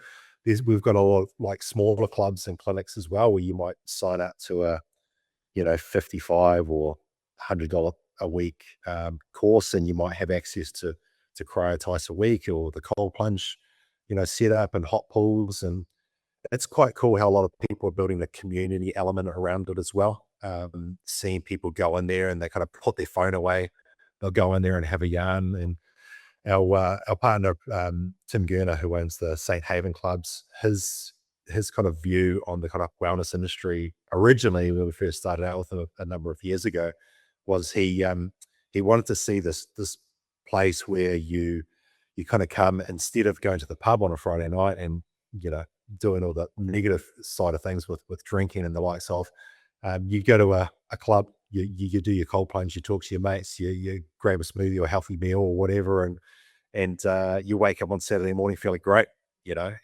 We've got a lot of like smaller clubs and clinics as well, where you might sign up to a $55 or $100 a week course, and you might have access to cryo twice a week, or the cold plunge set up, and hot pools. And it's quite cool how a lot of people are building a community element around it as well. Seeing people go in there and they kind of put their phone away, they'll go in there and have a yarn. And our partner Tim Gurner, who owns the St. Haven clubs, his his kind of view on the kind of wellness industry originally when we first started out with him a number of years ago was he wanted to see this place where you kind of come, instead of going to the pub on a Friday night and doing all the negative side of things with drinking and the likes of, you go to a club, you do your cold plunge, you talk to your mates, you grab a smoothie or a healthy meal or whatever, and you wake up on Saturday morning feeling great,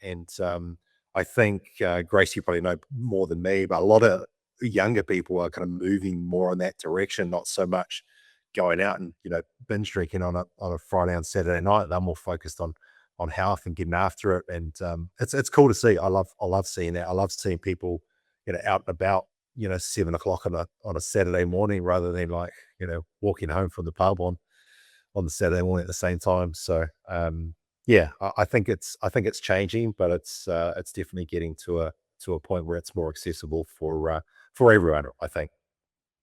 and I think, Grace, you probably know more than me, but a lot of younger people are kind of moving more in that direction, not so much going out and, binge drinking on a Friday and Saturday night. They're more focused on health and getting after it. And it's cool to see. I love seeing that. I love seeing people, out and about, 7 o'clock on a Saturday morning, rather than walking home from the pub on the Saturday morning at the same time. So, yeah, I think it's changing, but it's definitely getting to a point where it's more accessible for everyone, I think.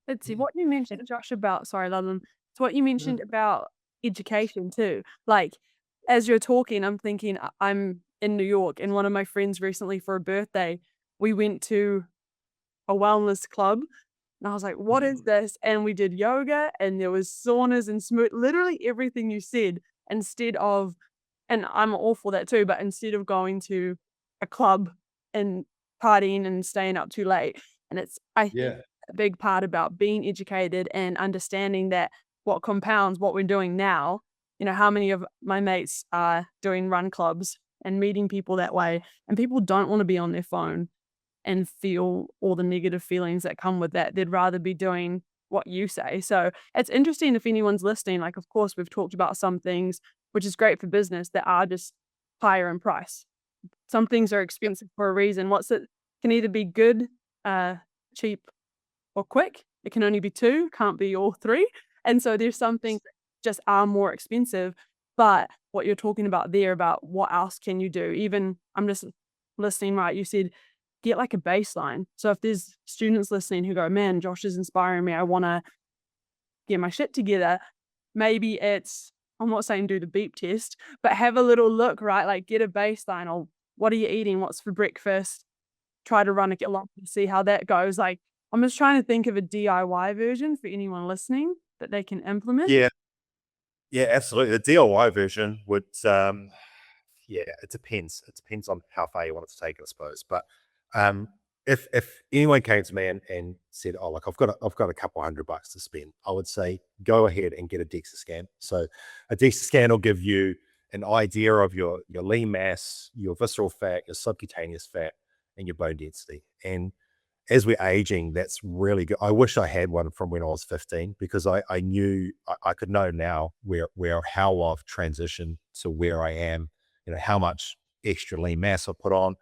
Let's see what you mentioned, Josh, about sorry, Ludlam. It's what you mentioned about education too. Like, as you're talking, I'm thinking I'm in New York, and one of my friends recently for a birthday, we went to a wellness club, and I was like, "What is this?" And we did yoga, and there was saunas and literally everything you said. Instead of, and I'm all for that too, but instead of going to a club and partying and staying up too late, and I think a big part about being educated and understanding that what compounds what we're doing now. How many of my mates are doing run clubs and meeting people that way, and people don't want to be on their phone and feel all the negative feelings that come with that. They'd rather be doing what you say. So it's interesting if anyone's listening. Like, of course, we've talked about some things, which is great for business, that are just higher in price. Some things are expensive for a reason. Can either be good, cheap, or quick. It can only be two, can't be all three. And so there's some things that just are more expensive. But what you're talking about there, about what else can you do? Even, I'm just listening, right? You said, get like a baseline. So if there's students listening who go, man, Josh is inspiring me, I want to get my shit together. Maybe I'm not saying do the beep test, but have a little look, right? Like, get a baseline, or what are you eating? What's for breakfast? Try to run a kilometer, see how that goes. Like, I'm just trying to think of a DIY version for anyone listening that they can implement. Yeah, absolutely. The DIY version would, it depends. It depends on how far you want it to take it, I suppose. But if anyone came to me and said, "Oh, look, I've got a couple $100 to spend," I would say, go ahead and get a DEXA scan. So a DEXA scan will give you an idea of your lean mass, your visceral fat, your subcutaneous fat, and your bone density. And as we're aging, that's really good. I wish I had one from when I was 15, because I knew I could know now how I've transitioned to where I am, how much extra lean mass I put on,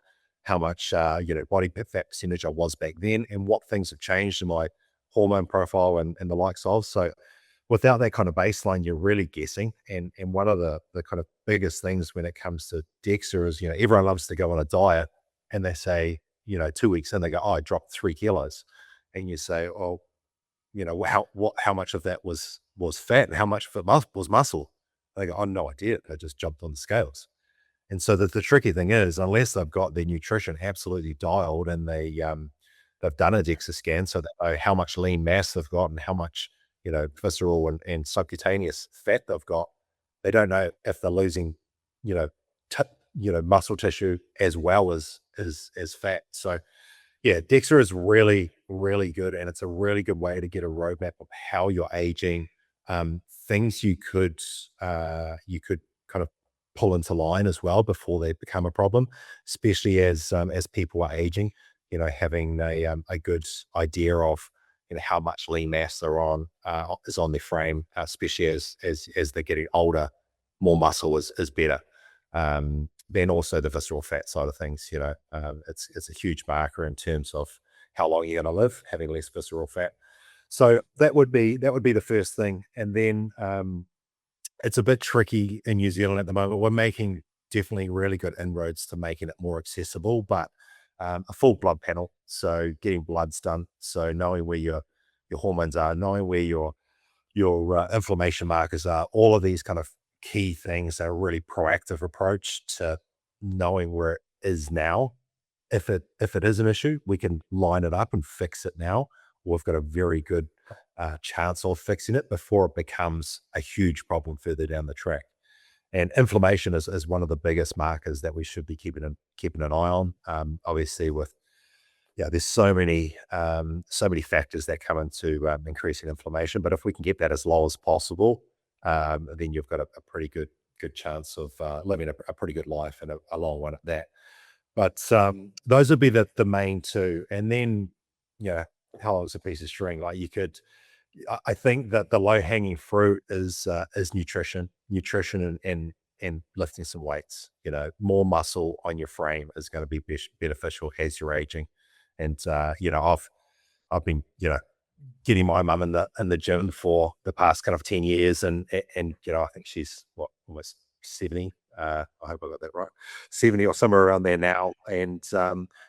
how much body fat percentage I was back then, and what things have changed in my hormone profile and the likes of. So without that kind of baseline, you're really guessing. And one of the kind of biggest things when it comes to DEXA is, everyone loves to go on a diet, and they say, 2 weeks in, they go, "Oh, I dropped 3 kilos." And you say, "Oh, how much of that was fat and how much of it was muscle?" They go, "Oh, no idea. I just jumped on the scales." And so the tricky thing is, unless they've got their nutrition absolutely dialed, and they've done a DEXA scan, so they know how much lean mass they've got and how much, visceral and subcutaneous fat they've got, they don't know if they're losing, muscle tissue as well as fat. So yeah, DEXA is really, really good, and it's a really good way to get a roadmap of how you're aging. Things you could kind of pull into line as well before they become a problem, especially as people are aging. Having a good idea of how much lean mass they're on is on their frame, especially as they're getting older. More muscle is better. Then also the visceral fat side of things, it's a huge marker in terms of how long you're going to live, having less visceral fat. So that would be the first thing. And then it's a bit tricky in New Zealand at the moment. We're making definitely really good inroads to making it more accessible, but a full blood panel, so getting bloods done, so knowing where your hormones are, knowing where your inflammation markers are, all of these kind of key things are a really proactive approach to knowing where it is now if it is an issue, we can line it up and fix it now. We've got a very good chance of fixing it before it becomes a huge problem further down the track. And inflammation is one of the biggest markers that we should be keeping an eye on. Obviously, with there's so many factors that come into increasing inflammation. But if we can get that as low as possible, then you've got a pretty good chance of living a pretty good life, and a long one at that. But those would be the main two. And then, how long's a piece of string? Like I think that the low hanging fruit is nutrition and lifting some weights. More muscle on your frame is going to be beneficial as you're aging. And I've been getting my mum in the gym for the past kind of 10 years, and I think she's almost 70. I hope I got that right, 70 or somewhere around there now. And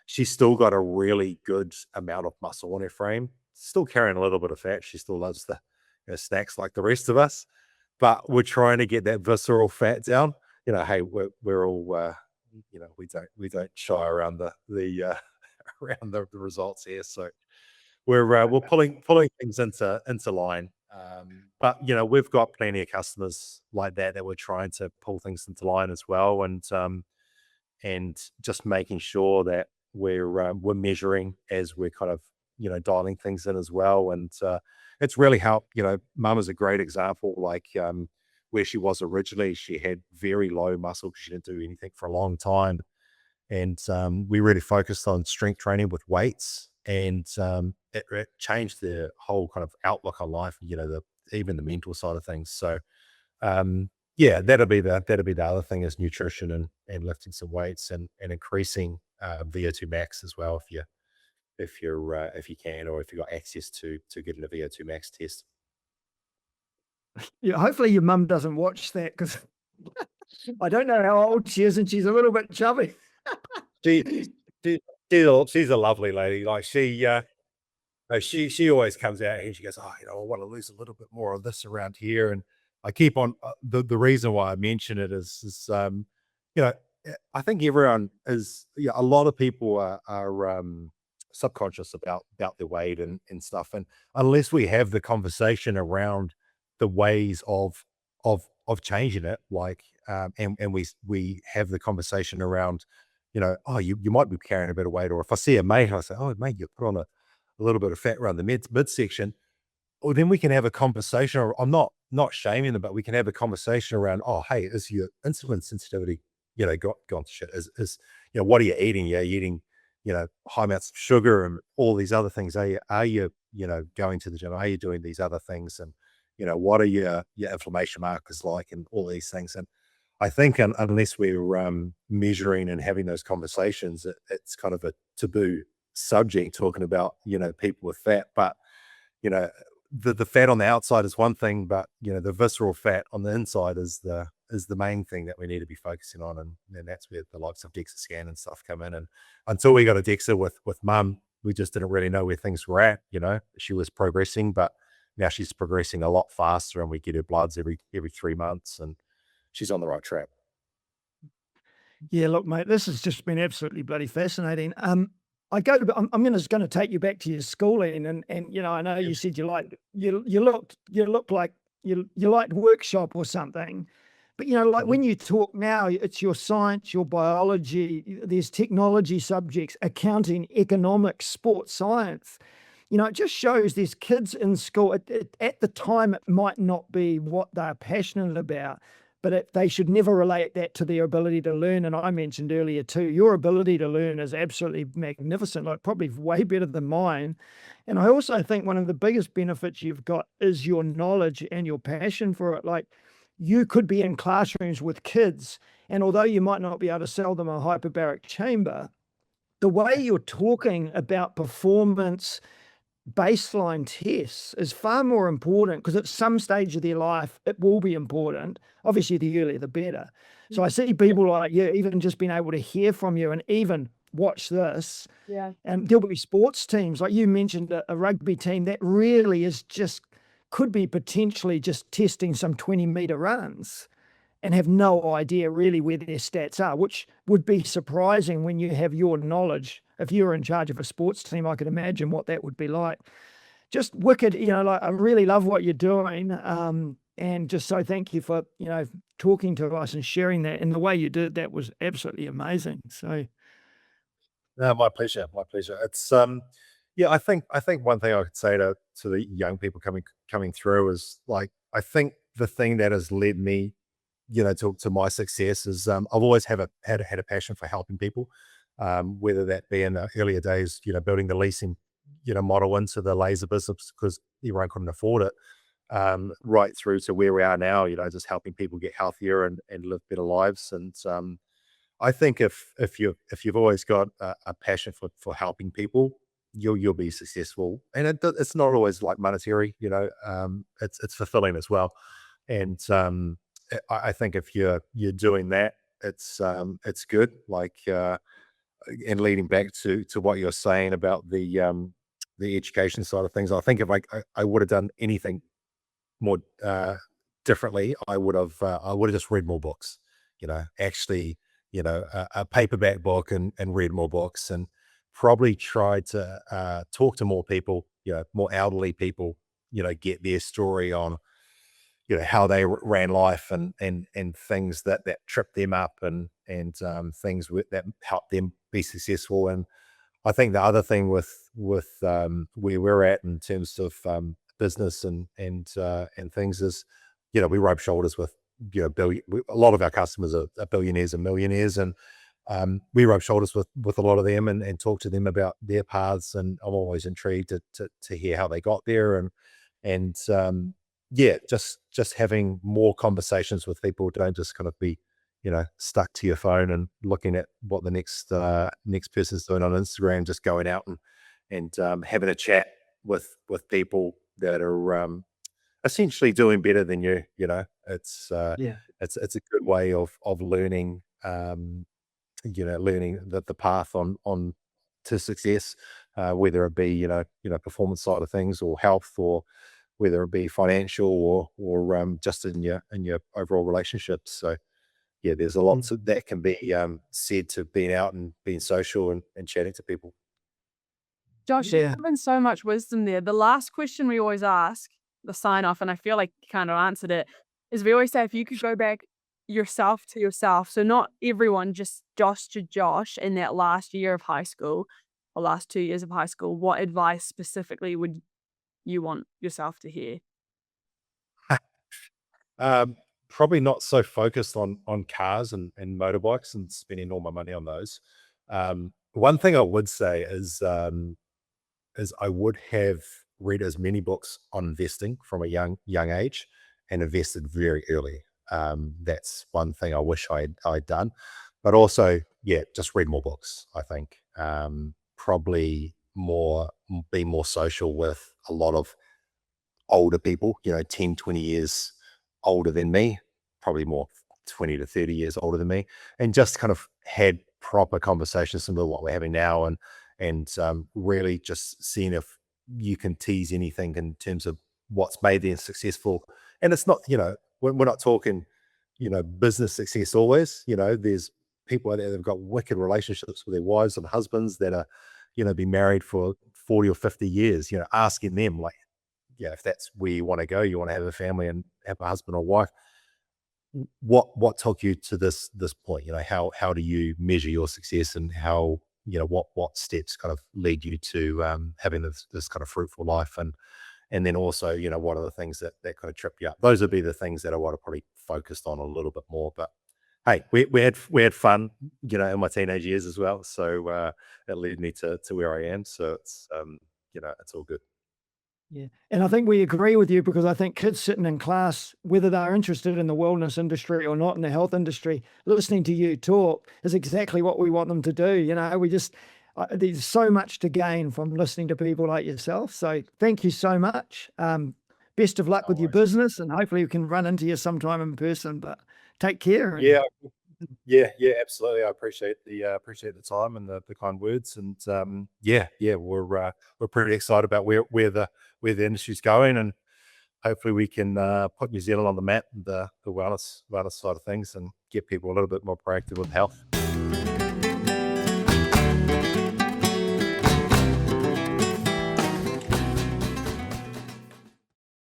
she's still got a really good amount of muscle on her frame, still carrying a little bit of fat. She still loves the snacks like the rest of us, but we're trying to get that visceral fat down. Hey, we're all we don't shy around the around the results here. So we're pulling things into line. But we've got plenty of customers like that we're trying to pull things into line as well, and just making sure that we're measuring as we're kind of dialing things in as well. And it's really helped. Mum is a great example. Like where she was originally, she had very low muscle because she didn't do anything for a long time. And we really focused on strength training with weights, and it changed the whole kind of outlook on life, even the mental side of things. So that'll be the other thing, is nutrition and lifting some weights and increasing VO2 max as well, if you can, or if you've got access to getting a VO2 max test. Yeah, hopefully your mum doesn't watch that, because I don't know how old she is, and she's a little bit chubby. She's a lovely lady. Like she always comes out and she goes, I want to lose a little bit more of this around here. And I keep on the reason why I mention it is I think everyone is, a lot of people are subconscious about their weight and stuff. And unless we have the conversation around the ways of changing it, like and we have the conversation around, you might be carrying a bit of weight, or if I see a mate, I say, oh mate, you put on a little bit of fat around the midsection. Or then we can have a conversation, or I'm not shaming them, but we can have a conversation around, oh, hey, is your insulin sensitivity, gone to shit? Is what are you eating? Yeah, you're eating, high amounts of sugar and all these other things. Are you going to the gym? Are you doing these other things? And, what are your inflammation markers like, and all these things? And I think unless we're measuring and having those conversations, it's kind of a taboo subject, talking about, people with fat. But, the fat on the outside is one thing, but, the visceral fat on the inside is the main thing that we need to be focusing on. And that's where the likes of DEXA scan and stuff come in. And until we got a DEXA with mum, we just didn't really know where things were at. She was progressing, but now she's progressing a lot faster, and we get her bloods every 3 months, and she's on the right track. Yeah, look, mate, this has just been absolutely bloody fascinating. I'm just going to take you back to your schooling, and I know you said you looked like you liked workshop or something, but like when you talk now, it's your science, your biology, there's technology subjects, accounting, economics, sports science. It just shows there's kids in school. At the time, it might not be what they're passionate about, but they should never relate that to their ability to learn. And I mentioned earlier too, your ability to learn is absolutely magnificent, like probably way better than mine. And I also think one of the biggest benefits you've got is your knowledge and your passion for it. Like, you could be in classrooms with kids, and although you might not be able to sell them a hyperbaric chamber, the way you're talking about performance baseline tests is far more important, because at some stage of their life, it will be important. Obviously, the earlier, the better. So I see people like you, even just being able to hear from you and even watch this. Yeah. And there'll be sports teams, like you mentioned, a rugby team that really is just, could be potentially just testing some 20-meter runs. and have no idea really where their stats are, which would be surprising when you have your knowledge. If you were in charge of a sports team, I could imagine what that would be like. Just wicked, like I really love what you're doing. And just so thank you for, talking to us and sharing that. And the way you did that was absolutely amazing. So No, my pleasure. My pleasure. It's yeah, I think one thing I could say to the young people coming through is like I think the thing that has led me, to my success is I've always had a passion for helping people, whether that be in the earlier days, building the leasing, model into the laser business because everyone couldn't afford it, right through to where we are now, just helping people get healthier and live better lives. And I think if you've always got a passion for helping people, you'll be successful. And it's not always like monetary, it's fulfilling as well. And I think if you're doing that, it's good. Like and leading back to what you're saying about the education side of things, I think if I would have done anything more differently, I would have just read more books. Actually, a paperback book and read more books and probably tried to talk to more people, more elderly people, get their story on, how they ran life and things that tripped them up and things that helped them be successful. And I think the other thing with where we're at in terms of business and things is, we rub shoulders with a lot of our customers are billionaires and millionaires, and we rub shoulders with a lot of them and talk to them about their paths. And I'm always intrigued to hear how they got there and yeah, just having more conversations with people. Don't just kind of be stuck to your phone and looking at what the next person's doing on Instagram. Just going out and having a chat with people that are essentially doing better than you. It's it's a good way of learning, learning the path on to success, whether it be performance side of things or health, or whether it be financial or just in your overall relationships. So yeah, there's a lot that can be said to being out and being social and chatting to people. Josh, you've given so much wisdom there. The last question we always ask, the sign off, and I feel like you kind of answered it, is we always say if you could go back yourself to yourself, so not everyone, just Josh to Josh in that last year of high school or last 2 years of high school, what advice specifically would you want yourself to hear? Probably not so focused on cars and motorbikes and spending all my money on those. One thing I would say is I would have read as many books on investing from a young age and invested very early. That's one thing I wish I'd done. But also, yeah, just read more books, I think. Probably be more social with a lot of older people, 10, 20 years older than me, probably more 20 to 30 years older than me, and just kind of had proper conversations similar to what we're having now, and really just seeing if you can tease anything in terms of what's made them successful. And it's not, we're not talking, business success always. There's people out there that have got wicked relationships with their wives and husbands that are, been married for 40 or 50 years, asking them like, yeah, if that's where you want to go, you want to have a family and have a husband or wife, what took you to this point? How do you measure your success, and how, what steps kind of lead you to having this kind of fruitful life, and then also, what are the things that kind of trip you up? Those would be the things that I would have probably focused on a little bit more. But hey, we had fun, in my teenage years as well. So it led me to where I am. So it's it's all good. Yeah. And I think we agree with you, because I think kids sitting in class, whether they're interested in the wellness industry or not in the health industry, listening to you talk is exactly what we want them to do. We just, there's so much to gain from listening to people like yourself. So thank you so much. Best of luck with your business, and hopefully we can run into you sometime in person, but take care. Yeah, absolutely. I appreciate the time and the kind words, and we're pretty excited about where the industry's going, and hopefully we can put New Zealand on the map, the wellness side of things, and get people a little bit more proactive with health.